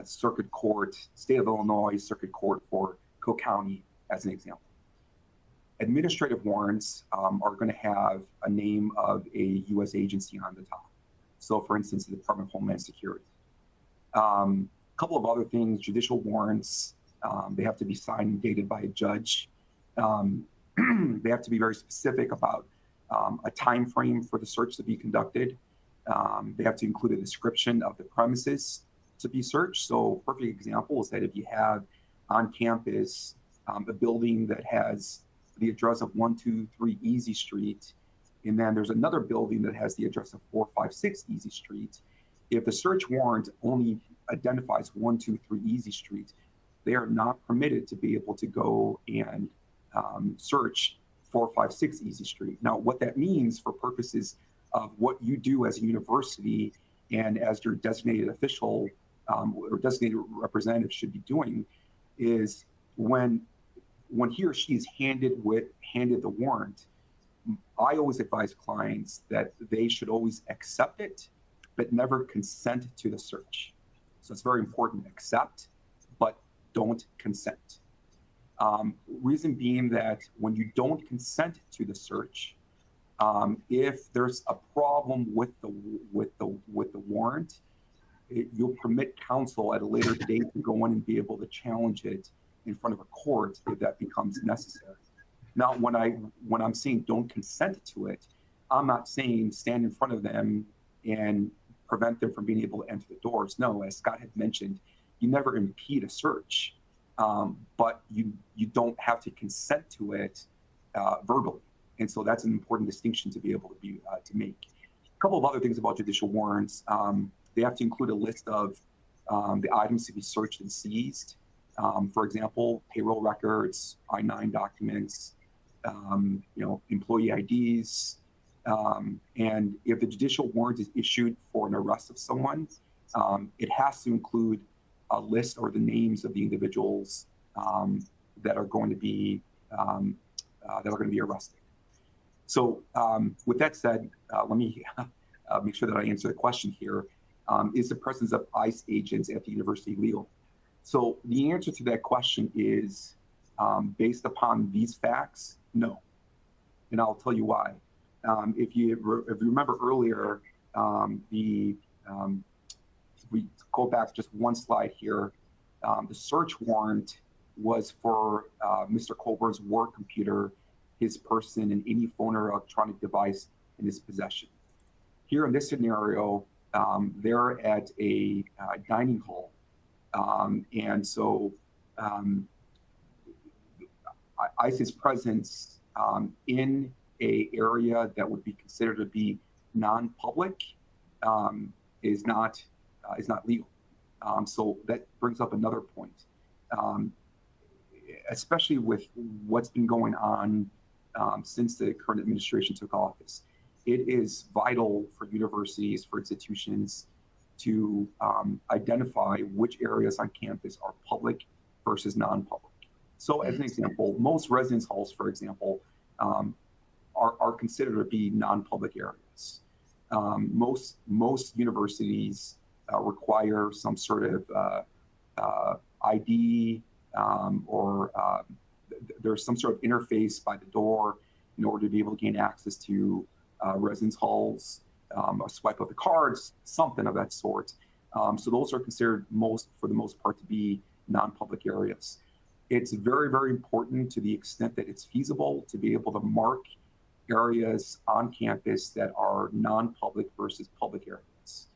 Circuit Court, State of Illinois, Circuit Court for Cook County, as an example. Administrative warrants are going to have a name of a U.S. agency on the top. So, for instance, the Department of Homeland Security. Couple of other things, judicial warrants, they have to be signed and dated by a judge. They have to be very specific about a time frame for the search to be conducted. They have to include a description of the premises to be searched. So perfect example is that if you have on campus a building that has the address of 123 Easy Street, and then there's another building that has the address of 456 Easy Street, if the search warrant only identifies 123 Easy Street, they are not permitted to be able to go and search 456 Easy Street. Now, what that means for purposes of what you do as a university and as your designated official or designated representative should be doing is when he or she is handed the warrant, I always advise clients that they should always accept it, but never consent to the search. So it's very important, accept, but don't consent. Reason being that when you don't consent to the search, if there's a problem with the warrant, you'll permit counsel at a later date to go in and be able to challenge it in front of a court if that becomes necessary. Now, when I'm saying don't consent to it, I'm not saying stand in front of them and prevent them from being able to enter the doors. No, as Scott had mentioned, you never impede a search, but you don't have to consent to it verbally. And so that's an important distinction to be able to make. A couple of other things about judicial warrants. They have to include a list of the items to be searched and seized. For example, payroll records, I-9 documents, employee IDs. And if the judicial warrant is issued for an arrest of someone, it has to include a list or the names of the individuals that are going to be arrested. So with that said, let me make sure that I answer the question here. Is the presence of ICE agents at the university legal? So the answer to that question is, based upon these facts, no. And I'll tell you why. If you remember earlier, we go back just one slide here. The search warrant was for Mr. Colburn's work computer, his person, and any phone or electronic device in his possession. Here in this scenario, they're at a dining hall. And so ICE's presence in a area that would be considered to be non-public is not legal. So that brings up another point, especially with what's been going on since the current administration took office. It is vital for universities, for institutions to identify which areas on campus are public versus non-public. So as an example, most residence halls, for example, are considered to be non-public areas. Most universities require some sort of ID or there's some sort of interface by the door in order to be able to gain access to residence halls, a swipe of the cards, something of that sort. So those are considered for the most part, to be non-public areas. It's very, very important, to the extent that it's feasible, to be able to mark areas on campus that are non-public versus public areas.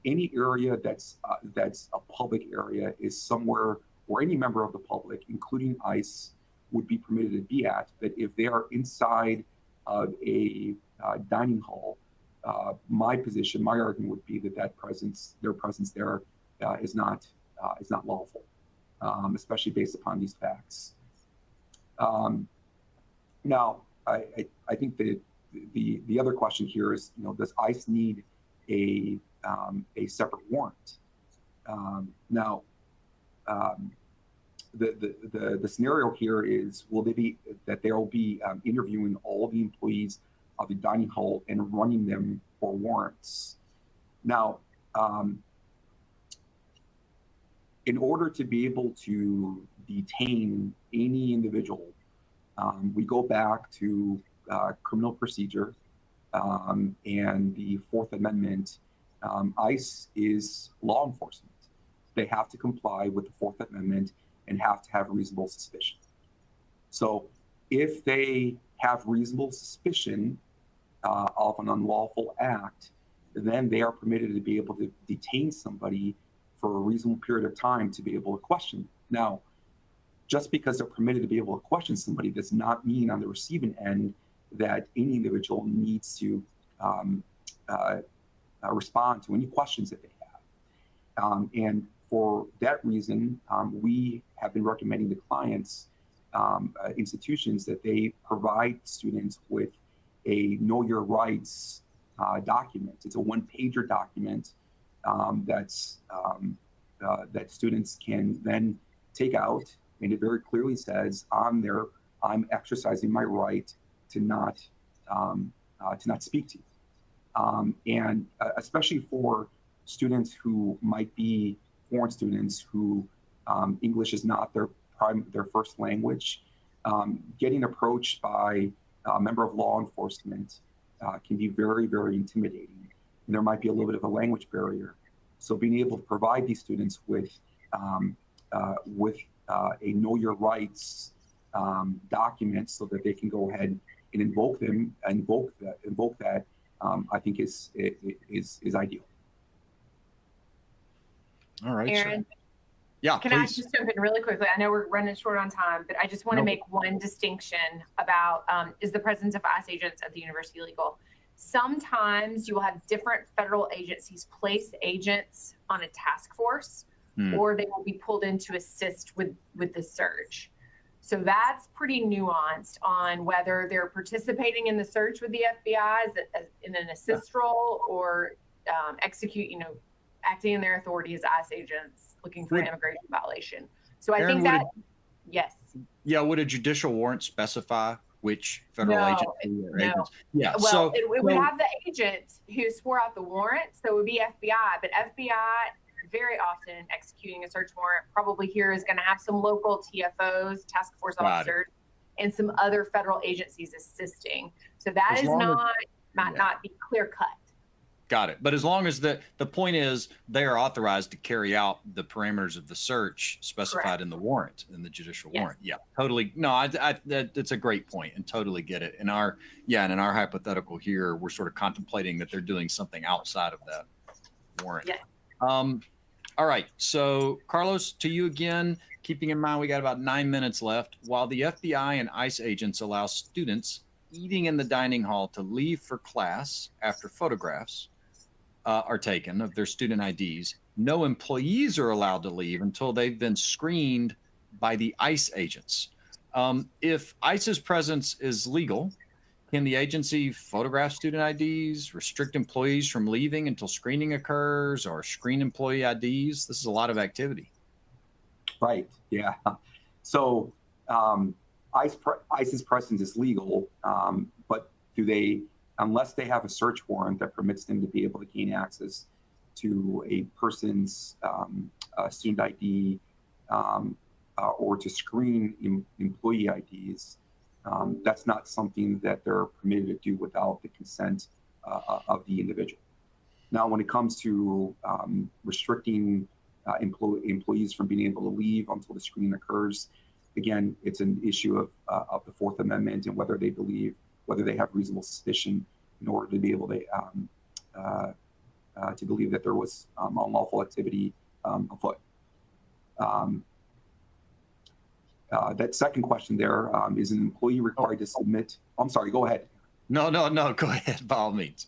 Any area that's a public area is somewhere where any member of the public, including ICE, would be permitted to be at. But if they are inside of a dining hall, my argument would be that their presence there is not lawful, especially based upon these facts. Now, I think that the other question here is, does ICE need a separate warrant? Now, the scenario here is, they will be interviewing all the employees of the dining hall and running them for warrants. Now, in order to be able to detain any individual, we go back to criminal procedure and the Fourth Amendment. ICE is law enforcement. They have to comply with the Fourth Amendment and have to have reasonable suspicion. So if they have reasonable suspicion of an unlawful act, then they are permitted to be able to detain somebody for a reasonable period of time to be able to question them. Now, just because they're permitted to be able to question somebody does not mean on the receiving end that any individual needs to respond to any questions that they have. And for that reason, we have been recommending to clients, institutions, that they provide students with a Know Your Rights document. It's a one-pager document that students can then take out, and it very clearly says on there, I'm exercising my right to not speak to you. And especially for students who might be foreign students who English is not their first language, getting approached by a member of law enforcement can be very, very intimidating. And there might be a little bit of a language barrier. So being able to provide these students with a know your rights document so that they can go ahead and invoke that, I think is ideal. All right. Aaron, yeah, can please. I just jump in really quickly? I know we're running short on time, but I just want to make one distinction about is the presence of ICE agents at the university legal? Sometimes you will have different federal agencies place agents on a task force, or they will be pulled in to assist with the search. So that's pretty nuanced on whether they're participating in the search with the FBI as in an assist role or acting in their authority as ICE agents looking for an immigration violation. So I think that, yes. Yeah, would a judicial warrant specify which federal agency or agents? Yeah, well, so it would have the agent who swore out the warrant, so it would be FBI, but FBI very often executing a search warrant probably here is going to have some local TFOs, task force officers, and some other federal agencies assisting. So that is not be clear cut. Got it. But as long as the point is they are authorized to carry out the parameters of the search specified in the warrant, in the judicial warrant. Yeah, totally. No, that's a great point and totally get it. And in our hypothetical here, we're sort of contemplating that they're doing something outside of that warrant. Yeah. All right. So Carlos, to you again, keeping in mind we got about 9 minutes left. While the FBI and ICE agents allow students eating in the dining hall to leave for class after photographs are taken of their student IDs, no employees are allowed to leave until they've been screened by the ICE agents. If ICE's presence is legal, can the agency photograph student IDs, restrict employees from leaving until screening occurs, or screen employee IDs? This is a lot of activity. Right. Yeah. So ICE's presence is legal, but do they, unless they have a search warrant that permits them to be able to gain access to a person's student ID or to screen employee IDs, that's not something that they're permitted to do without the consent of the individual. Now, when it comes to restricting employees from being able to leave until the screening occurs, again, it's an issue of the Fourth Amendment and whether they have reasonable suspicion in order to be able to believe that there was unlawful activity afoot. That second question there, is an employee required to submit? I'm sorry, go ahead. No, go ahead, by all means.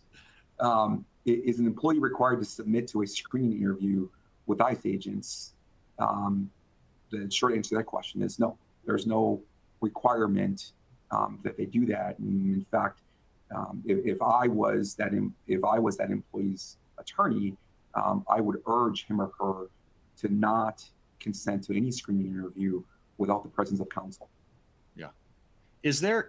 Is an employee required to submit to a screening interview with ICE agents? The short answer to that question is no. There's no requirement that they do that. And in fact, if I was that employee's attorney, I would urge him or her to not consent to any screening interview without the presence of counsel. Yeah.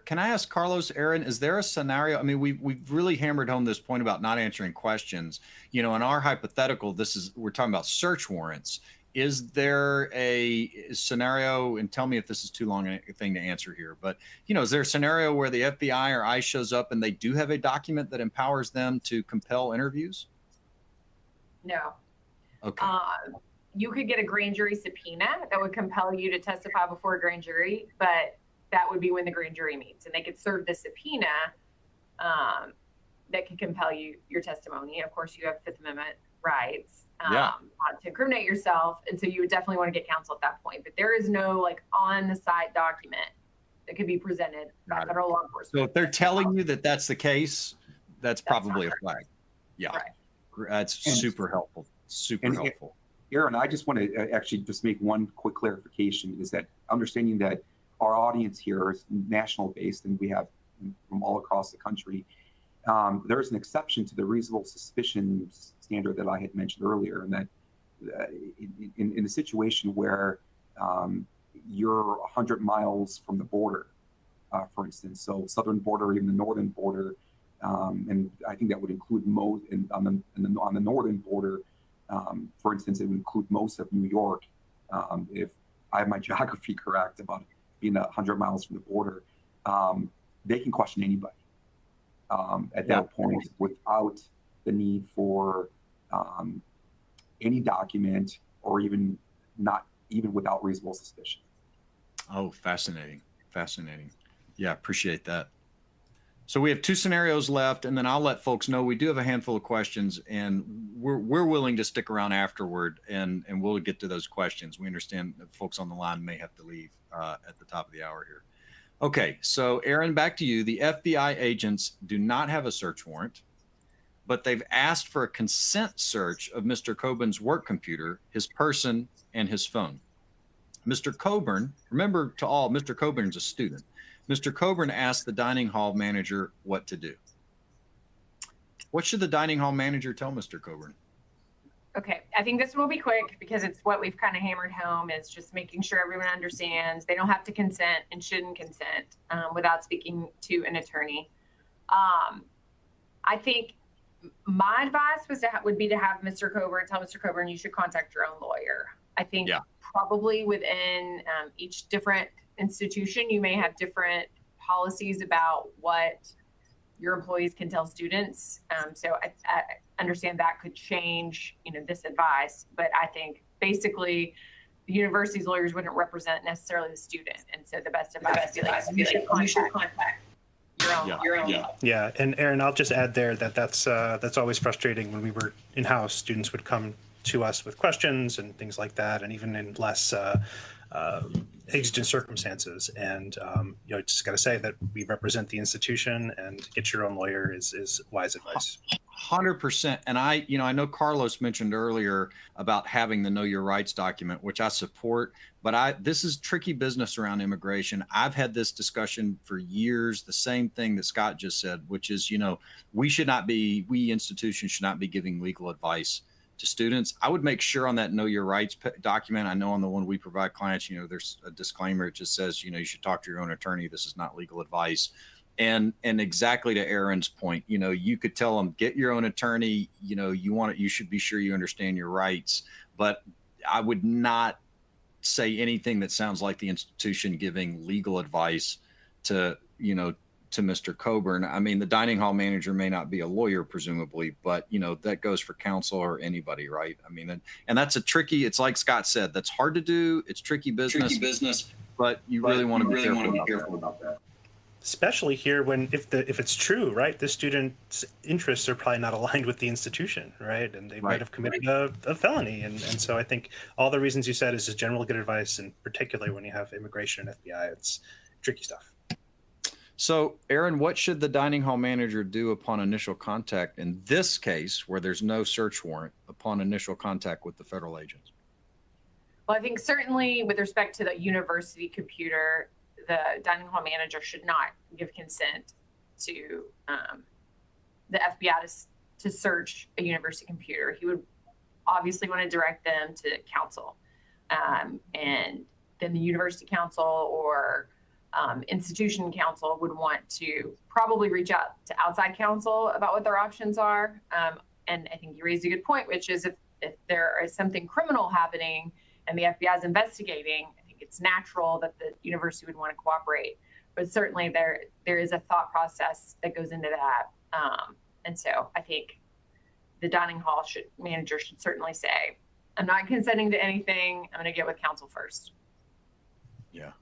Can I ask Carlos, Aaron, is there a scenario? I mean, we've really hammered home this point about not answering questions. In our hypothetical, we're talking about search warrants. Is there a scenario, and tell me if this is too long a thing to answer here, but is there a scenario where the FBI or ICE shows up and they do have a document that empowers them to compel interviews? No. Okay. You could get a grand jury subpoena that would compel you to testify before a grand jury, but that would be when the grand jury meets, and they could serve the subpoena that could compel your testimony. Of course, you have Fifth Amendment rights not to incriminate yourself, and so you would definitely want to get counsel at that point. But there is no on the side document that could be presented by federal law enforcement. So if they're telling you that that's the case, that's probably a flag. Yeah, right. That's super helpful. Super helpful. Aaron, I just want to actually just make one quick clarification, is that understanding that our audience here is national based and we have from all across the country, there's an exception to the reasonable suspicion standard that I had mentioned earlier, and that in a situation where you're 100 miles from the border for instance. So southern border or even the northern border, and I think that would include most on the northern border. For instance, it would include most of New York. If I have my geography correct about being 100 miles from the border, they can question anybody at that point without the need for any document or even without reasonable suspicion. Oh, fascinating. Fascinating. Yeah, appreciate that. So we have 2 scenarios left, and then I'll let folks know we do have a handful of questions, and we're willing to stick around afterward, and we'll get to those questions. We understand that folks on the line may have to leave at the top of the hour here. Okay, so Aaron, back to you. The FBI agents do not have a search warrant, but they've asked for a consent search of Mr. Coburn's work computer, his person, and his phone. Mr. Coburn, remember to all, Mr. Coburn's a student. Mr. Coburn asked the dining hall manager what to do. What should the dining hall manager tell Mr. Coburn? Okay, I think this will be quick because it's what we've kind of hammered home is just making sure everyone understands they don't have to consent and shouldn't consent without speaking to an attorney. I think my advice would be to have Mr. Coburn tell Mr. Coburn you should contact your own lawyer. I think probably within each different institution, you may have different policies about what your employees can tell students. So I understand that could change, this advice, but I think basically the university's lawyers wouldn't represent necessarily the student. And so the best advice would be like, you should contact your own. Yeah. And Aaron, I'll just add there that that's always frustrating when we were in-house. Students would come to us with questions and things like that, and even in less exigent circumstances. And just got to say that we represent the institution, and get your own lawyer is wise advice. 100%. And I know Carlos mentioned earlier about having the Know Your Rights document, which I support, but this is tricky business around immigration. I've had this discussion for years, the same thing that Scott just said, which is, we institutions should not be giving legal advice to students. I would make sure on that Know Your Rights document, I know on the one we provide clients, there's a disclaimer. It just says, you should talk to your own attorney. This is not legal advice. And exactly to Aaron's point, you could tell them, get your own attorney, you should be sure you understand your rights. But I would not say anything that sounds like the institution giving legal advice to Mr. Coburn. I mean, the dining hall manager may not be a lawyer, presumably, but that goes for counsel or anybody, right? I mean, and that's it's like Scott said, that's hard to do. It's tricky business, but you really want to be careful about that. Especially here if it's true, right? The student's interests are probably not aligned with the institution, right? And they might have committed a felony. And so I think all the reasons you said is just general good advice, and particularly when you have immigration and FBI, it's tricky stuff. So, Aaron, what should the dining hall manager do upon initial contact in this case where there's no search warrant upon initial contact with the federal agents? Well, I think certainly with respect to the university computer, the dining hall manager should not give consent to the FBI to search a university computer. He would obviously want to direct them to counsel. And then the university counsel or institution counsel would want to probably reach out to outside counsel about what their options are. And I think you raised a good point, which is if there is something criminal happening and the FBI is investigating, I think it's natural that the university would want to cooperate. But certainly there is a thought process that goes into that. And so I think the dining hall manager should certainly say, I'm not consenting to anything. I'm going to get with counsel first. Yeah.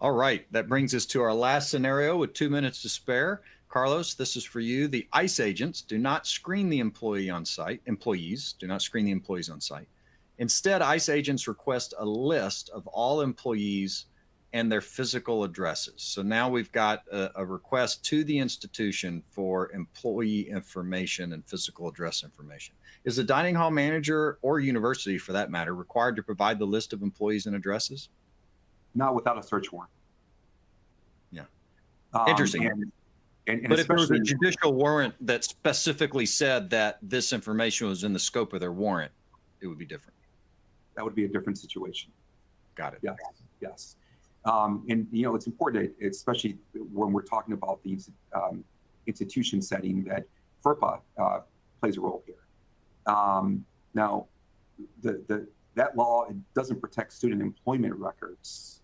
All right, that brings us to our last scenario with 2 minutes to spare. Carlos, this is for you. The ICE agents do not screen the employees do not screen the employees on site. Instead, ICE agents request a list of all employees and their physical addresses. So now we've got a request to the institution for employee information and physical address information. Is the dining hall manager or university, for that matter, required to provide the list of employees and addresses? Not without a search warrant. Yeah. Interesting. But if there was a judicial warrant that specifically said that this information was in the scope of their warrant, it would be different. That would be a different situation. Got it. Yes. And, you know, it's important, especially when we're talking about the institution setting, that FERPA plays a role here. Now, that law, it doesn't protect student employment records,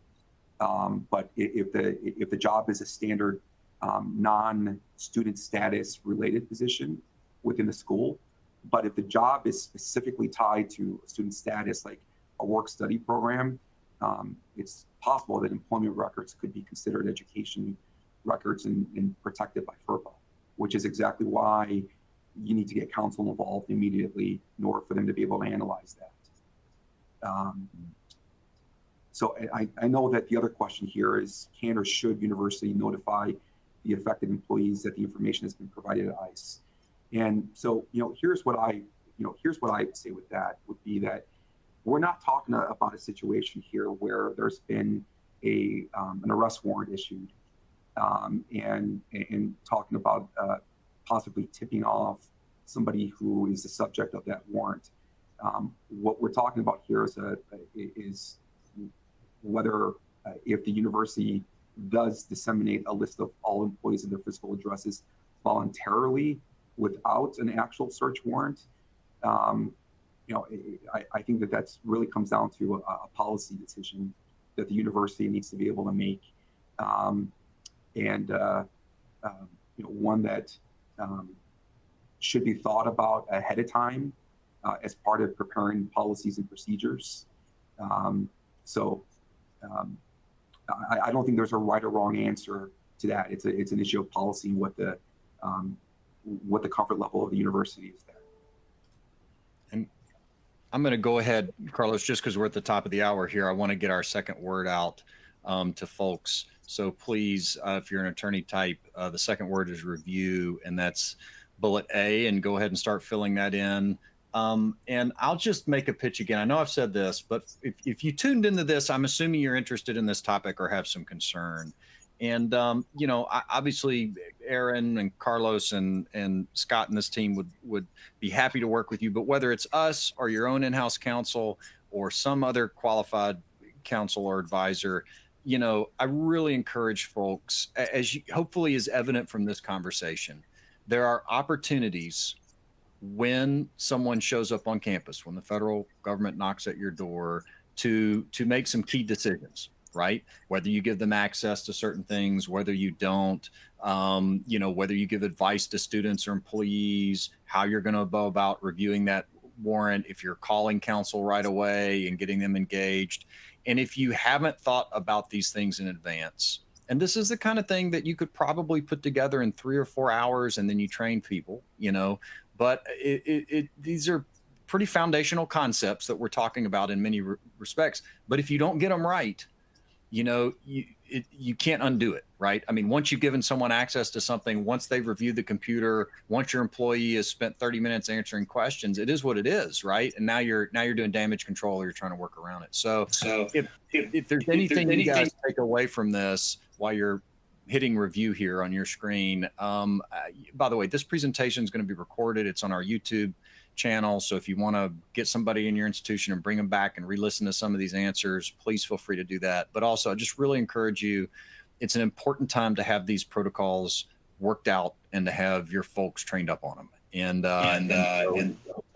but if the job is a standard non-student status related position within the school, but if the job is specifically tied to student status, like a work-study program, it's possible that employment records could be considered education records and protected by FERPA, which is exactly why you need to get counsel involved immediately in order for them to be able to analyze that. So I know that the other question here is, can or should university notify the affected employees that the information has been provided to ICE? And so, you know, here's what I say with that would be that we're not talking about a situation here where there's been an arrest warrant issued and talking about possibly tipping off somebody who is the subject of that warrant. What we're talking about here is whether if the university does disseminate a list of all employees and their physical addresses voluntarily without an actual search warrant. You know, I think that's really comes down to a policy decision that the university needs to be able to make, you know, one that should be thought about ahead of time as part of preparing policies and procedures. I don't think there's a right or wrong answer to that. It's an issue of policy, what the comfort level of the university is there. And I'm going to go ahead, Carlos, just because we're at the top of the hour here. I want to get our second word out to folks. So please, if you're an attorney type, the second word is review, and that's bullet A, and go ahead and start filling that in. And I'll just make a pitch again. I know I've said this, but if you tuned into this, I'm assuming you're interested in this topic or have some concern. And, you know, obviously Aaron and Carlos and Scott and this team would be happy to work with you, but whether it's us or your own in-house counsel or some other qualified counsel or advisor, you know, I really encourage folks, as hopefully is evident from this conversation, there are opportunities when someone shows up on campus, when the federal government knocks at your door, to make some key decisions, right? Whether you give them access to certain things, whether you don't, you know, whether you give advice to students or employees, how you're going to go about reviewing that warrant, if you're calling counsel right away and getting them engaged. And if you haven't thought about these things in advance, and this is the kind of thing that you could probably put together in 3 or 4 hours and then you train people, you know, but these are pretty foundational concepts that we're talking about in many respects. But if you don't get them right, you know, you can't undo it, right? I mean, once you've given someone access to something, once they've reviewed the computer, once your employee has spent 30 minutes answering questions, it is what it is, right? And now you're doing damage control or you're trying to work around it. So if there's anything you guys take away from this while you're hitting review here on your screen, by the way, this presentation is going to be recorded. It's on our YouTube channel. So if you want to get somebody in your institution and bring them back and re-listen to some of these answers, please feel free to do that. But also, I just really encourage you, it's an important time to have these protocols worked out and to have your folks trained up on them. And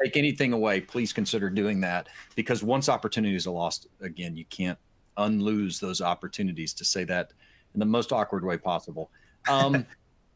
take anything away, please consider doing that, because once opportunities are lost, again, you can't unlose those opportunities, to say that in the most awkward way possible.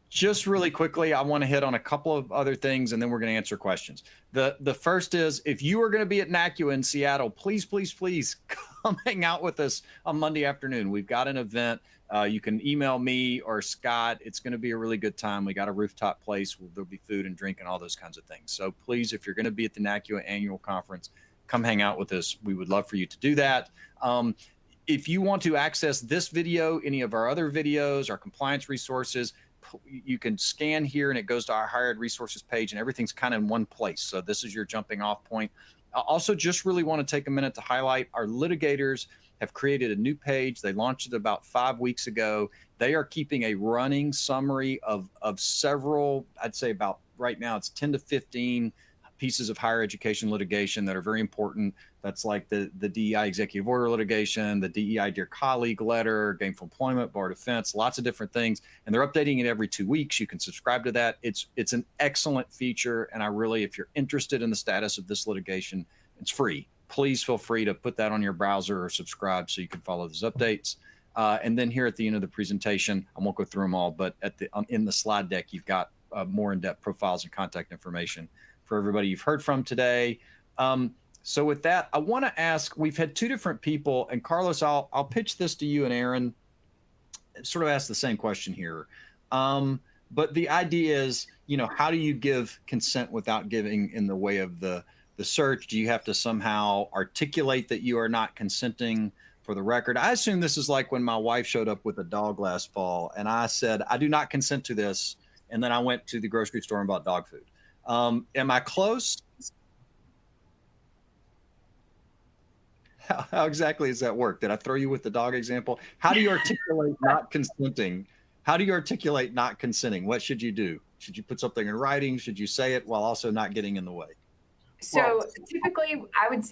Just really quickly, I want to hit on a couple of other things, and then we're going to answer questions. The first is, if you are going to be at NACUA in Seattle, please, please, please come hang out with us on Monday afternoon. We've got an event. You can email me or Scott. It's going to be a really good time. We got a rooftop place. There'll be food and drink and all those kinds of things. So please, if you're going to be at the NACUA annual conference, come hang out with us. We would love for you to do that. If you want to access this video, any of our other videos, our compliance resources, you can scan here and it goes to our hired resources page, and everything's kind of in one place. So this is your jumping off point. I also just really want to take a minute to highlight our litigators have created a new page. They launched it about 5 weeks ago. They are keeping a running summary of several, I'd say about right now it's 10 to 15 pieces of higher education litigation that are very important. That's like the DEI executive order litigation, the DEI dear colleague letter, gainful employment, bar defense, lots of different things. And they're updating it every 2 weeks. You can subscribe to that. It's an excellent feature. And I really, if you're interested in the status of this litigation, it's free. Please feel free to put that on your browser or subscribe so you can follow those updates. And then here at the end of the presentation, I won't go through them all, but in the slide deck, you've got more in-depth profiles and contact information for everybody you've heard from today. So with that, I want to ask, we've had two different people, and Carlos, I'll pitch this to you and Aaron, sort of ask the same question here. But the idea is, how do you give consent without giving in the way of the search? Do you have to somehow articulate that you are not consenting for the record? I assume this is like when my wife showed up with a dog last fall and I said, I do not consent to this. And then I went to the grocery store and bought dog food. Am I close? How exactly does that work? Did I throw you with the dog example? How do you articulate not consenting? How do you articulate not consenting? What should you do? Should you put something in writing? Should you say it while also not getting in the way? So typically, I would,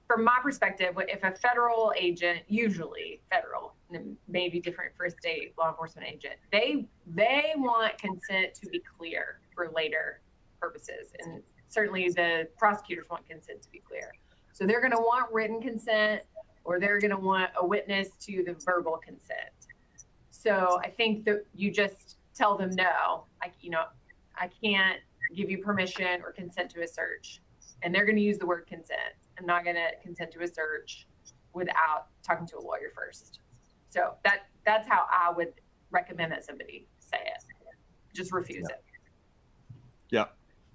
from my perspective, if a federal agent, usually federal, and maybe different for a state law enforcement agent, they want consent to be clear for later purposes. And certainly the prosecutors want consent to be clear. So they're going to want written consent, or they're going to want a witness to the verbal consent. So I think that you just tell them, no, I can't give you permission or consent to a search. And they're going to use the word consent. I'm not going to consent to a search without talking to a lawyer first. So that's how I would recommend that somebody say it. Just refuse it. Yeah.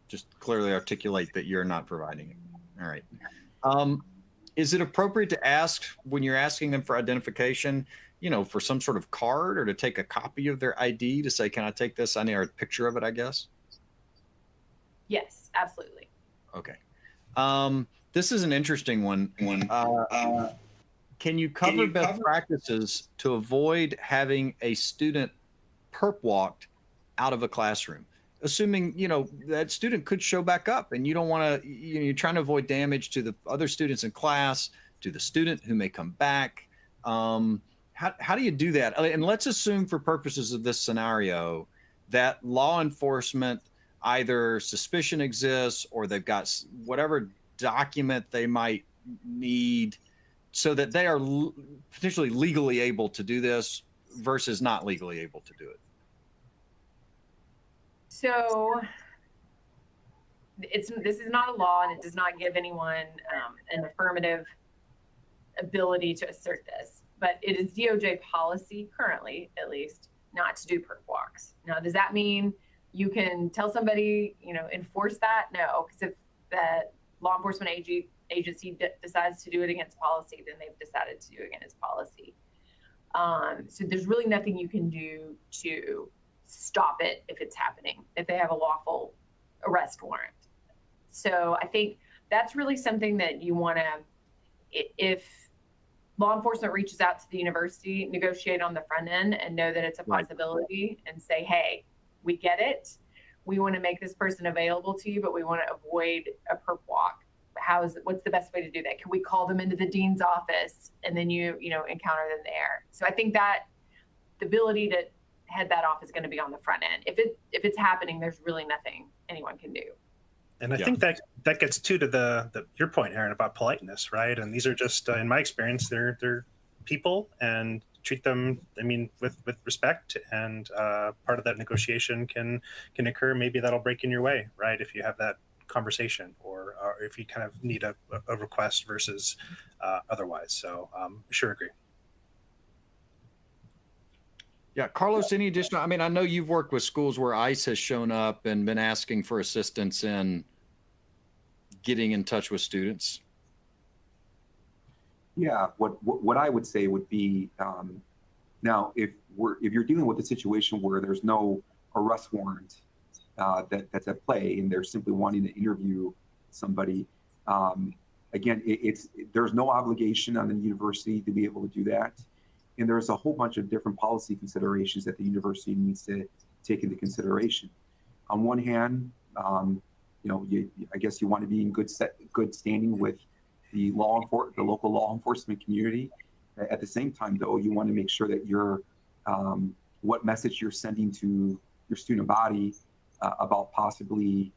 Just clearly articulate that you're not providing it. All right. Is it appropriate to ask when you're asking them for identification, for some sort of card, or to take a copy of their ID to say, can I take this? I need a picture of it, I guess. Yes, absolutely. Okay. This is an interesting one. Can you cover best practices to avoid having a student perp walked out of a classroom? Assuming, that student could show back up and you don't want to, you're trying to avoid damage to the other students in class, to the student who may come back. How do you do that? And let's assume for purposes of this scenario that law enforcement, either suspicion exists or they've got whatever document they might need so that they are potentially legally able to do this versus not legally able to do it. So this is not a law, and it does not give anyone an affirmative ability to assert this, but it is DOJ policy currently, at least, not to do perp walks. Now, does that mean you can tell somebody, enforce that? No, because if that law enforcement agency decides to do it against policy, then they've decided to do it against policy. So there's really nothing you can do to stop it if it's happening, if they have a lawful arrest warrant. So I think that's really something that you want to, if law enforcement reaches out to the university, negotiate on the front end and know that it's a possibility and say, hey, we get it. We want to make this person available to you, but we want to avoid a perp walk. What's the best way to do that? Can we call them into the dean's office and then you encounter them there? So I think that the ability to head that off is going to be on the front end. If it's happening, there's really nothing anyone can do. And I think that gets to your point, Aaron, about politeness, right? And these are just, in my experience, they're people, and treat them, with respect. And part of that negotiation can occur. Maybe that'll break in your way, right? If you have that conversation, or if you kind of need a request versus otherwise. So sure agree. Yeah, Carlos, any additional? I know you've worked with schools where ICE has shown up and been asking for assistance in getting in touch with students. Yeah, what I would say would be, now if you're dealing with a situation where there's no arrest warrant that's at play and they're simply wanting to interview somebody, again, there's no obligation on the university to be able to do that. And there's a whole bunch of different policy considerations that the university needs to take into consideration. On one hand, I guess you want to be in good standing with the local law enforcement community. At the same time, though, you want to make sure that you're what message you're sending to your student body about possibly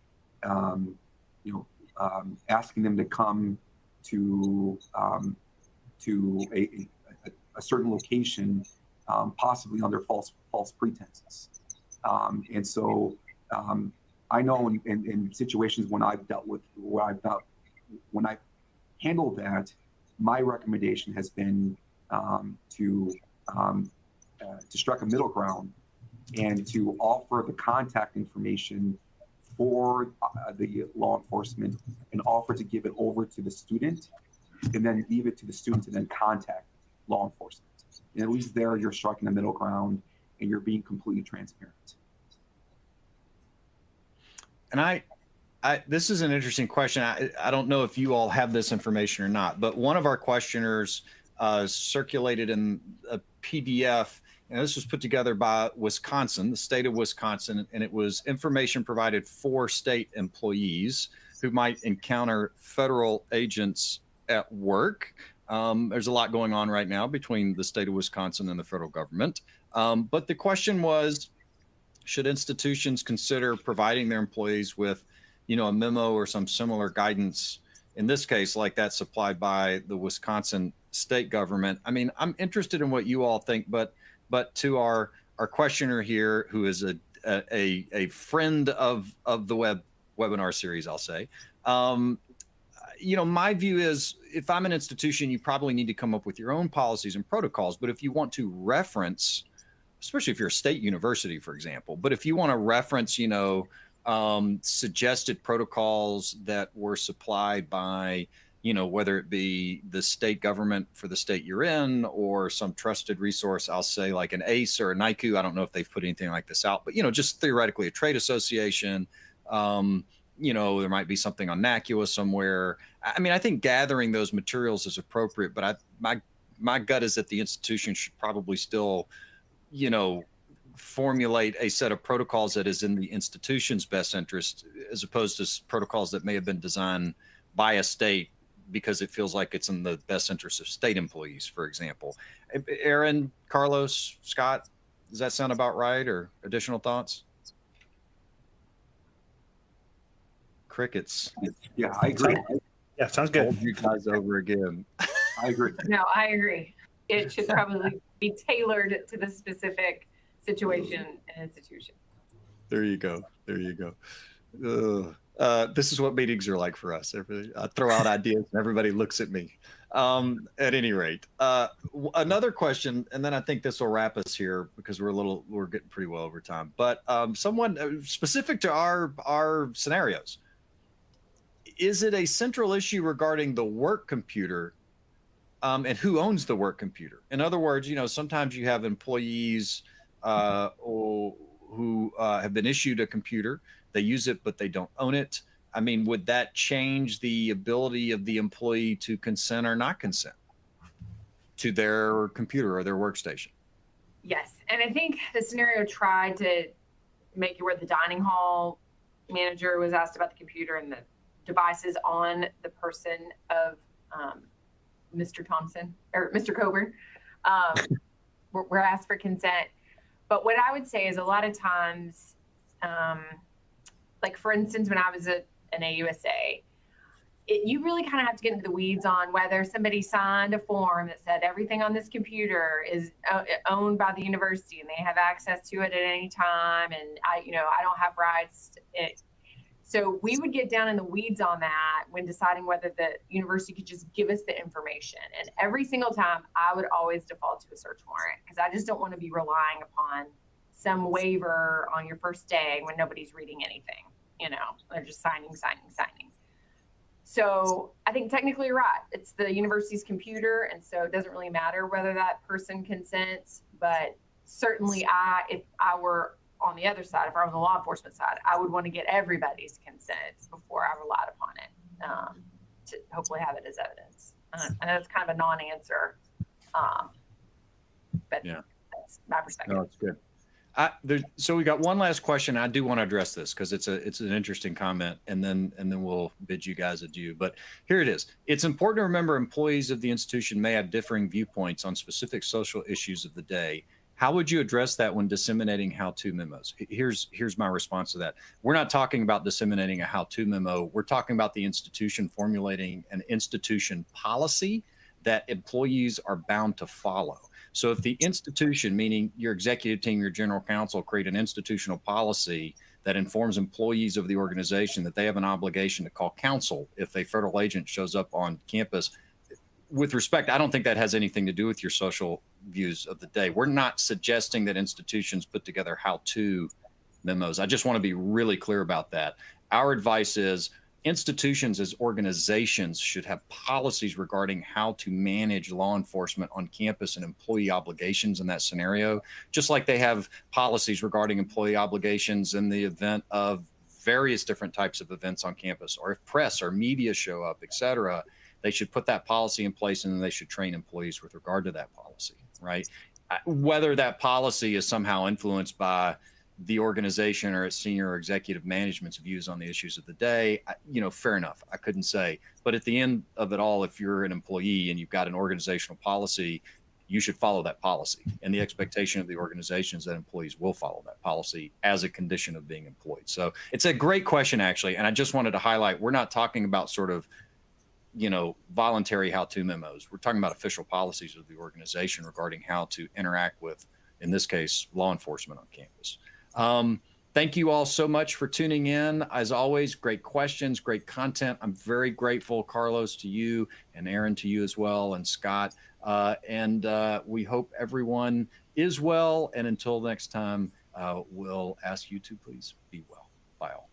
asking them to come to a certain location, possibly under false pretenses. And so I know in situations when I've handled that, my recommendation has been to strike a middle ground and to offer the contact information for the law enforcement and offer to give it over to the student, and then leave it to the student to then contact law enforcement. And at least there you're striking a middle ground and you're being completely transparent. And this is an interesting question. I don't know if you all have this information or not, but one of our questioners circulated in a PDF, and this was put together by Wisconsin, the state of Wisconsin, and it was information provided for state employees who might encounter federal agents at work. There's a lot going on right now between the state of Wisconsin and the federal government. But the question was, should institutions consider providing their employees with, a memo or some similar guidance, in this case, like that supplied by the Wisconsin state government? I mean, I'm interested in what you all think, but to our questioner here, who is a friend of the webinar series, I'll say, my view is, if I'm an institution, you probably need to come up with your own policies and protocols. But if you want to reference, especially if you're a state university, for example, but if you want to reference, suggested protocols that were supplied by, whether it be the state government for the state you're in or some trusted resource, I'll say like an ACE or a NICU. I don't know if they've put anything like this out, but, just theoretically a trade association, there might be something on NACUA somewhere. I mean, I think gathering those materials is appropriate, but my gut is that the institution should probably still, formulate a set of protocols that is in the institution's best interest, as opposed to protocols that may have been designed by a state because it feels like it's in the best interest of state employees, for example. Aaron, Carlos, Scott, does that sound about right, or additional thoughts? Crickets. Yeah, I agree. Yeah, sounds good. Hold you guys over again. I agree. No, I agree. It should probably be tailored to the specific situation and institution. There you go. This is what meetings are like for us. I throw out ideas and everybody looks at me. At any rate, another question, and then I think this will wrap us here because we're getting pretty well over time. But someone specific to our scenarios, is it a central issue regarding the work computer and who owns the work computer? In other words, sometimes you have employees who have been issued a computer, they use it, but they don't own it. I mean, would that change the ability of the employee to consent or not consent to their computer or their workstation? Yes. And I think the scenario tried to make it where the dining hall manager was asked about the computer and the devices on the person of Mr. Thompson or Mr. Coburn. We're asked for consent. But what I would say is a lot of times, like for instance, when I was an AUSA, you really kind of have to get into the weeds on whether somebody signed a form that said everything on this computer is owned by the university and they have access to it at any time, and I don't have rights. So we would get down in the weeds on that when deciding whether the university could just give us the information. And every single time I would always default to a search warrant because I just don't want to be relying upon some waiver on your first day when nobody's reading anything, they're just signing. So I think technically you're right. It's the university's computer. And so it doesn't really matter whether that person consents, but certainly if I were on the other side, if I was on the law enforcement side, I would want to get everybody's consent before I relied upon it to hopefully have it as evidence. I know it's kind of a non-answer, but yeah, that's my perspective. No, it's good. So we got one last question. I do want to address this because it's an interesting comment, and then we'll bid you guys adieu. But here it is. It's important to remember employees of the institution may have differing viewpoints on specific social issues of the day. How would you address that when disseminating how-to memos? Here's my response to that. We're not talking about disseminating a how-to memo. We're talking about the institution formulating an institution policy that employees are bound to follow. So if the institution, meaning your executive team, your general counsel, create an institutional policy that informs employees of the organization that they have an obligation to call counsel if a federal agent shows up on campus, with respect, I don't think that has anything to do with your social views of the day. We're not suggesting that institutions put together how-to memos. I just want to be really clear about that. Our advice is institutions as organizations should have policies regarding how to manage law enforcement on campus and employee obligations in that scenario, just like they have policies regarding employee obligations in the event of various different types of events on campus, or if press or media show up, et cetera. They should put that policy in place, and then they should train employees with regard to that policy, right? Whether that policy is somehow influenced by the organization or its senior or executive management's views on the issues of the day, fair enough. I couldn't say. But at the end of it all, if you're an employee and you've got an organizational policy, you should follow that policy. And the expectation of the organization is that employees will follow that policy as a condition of being employed. So it's a great question, actually. And I just wanted to highlight, we're not talking about sort of, voluntary how-to memos. We're talking about official policies of the organization regarding how to interact with, in this case, law enforcement on campus. Thank you all so much for tuning in. As always, great questions, great content. I'm very grateful, Carlos, to you, and Aaron, to you as well, and Scott. And we hope everyone is well. And until next time, we'll ask you to please be well. Bye all.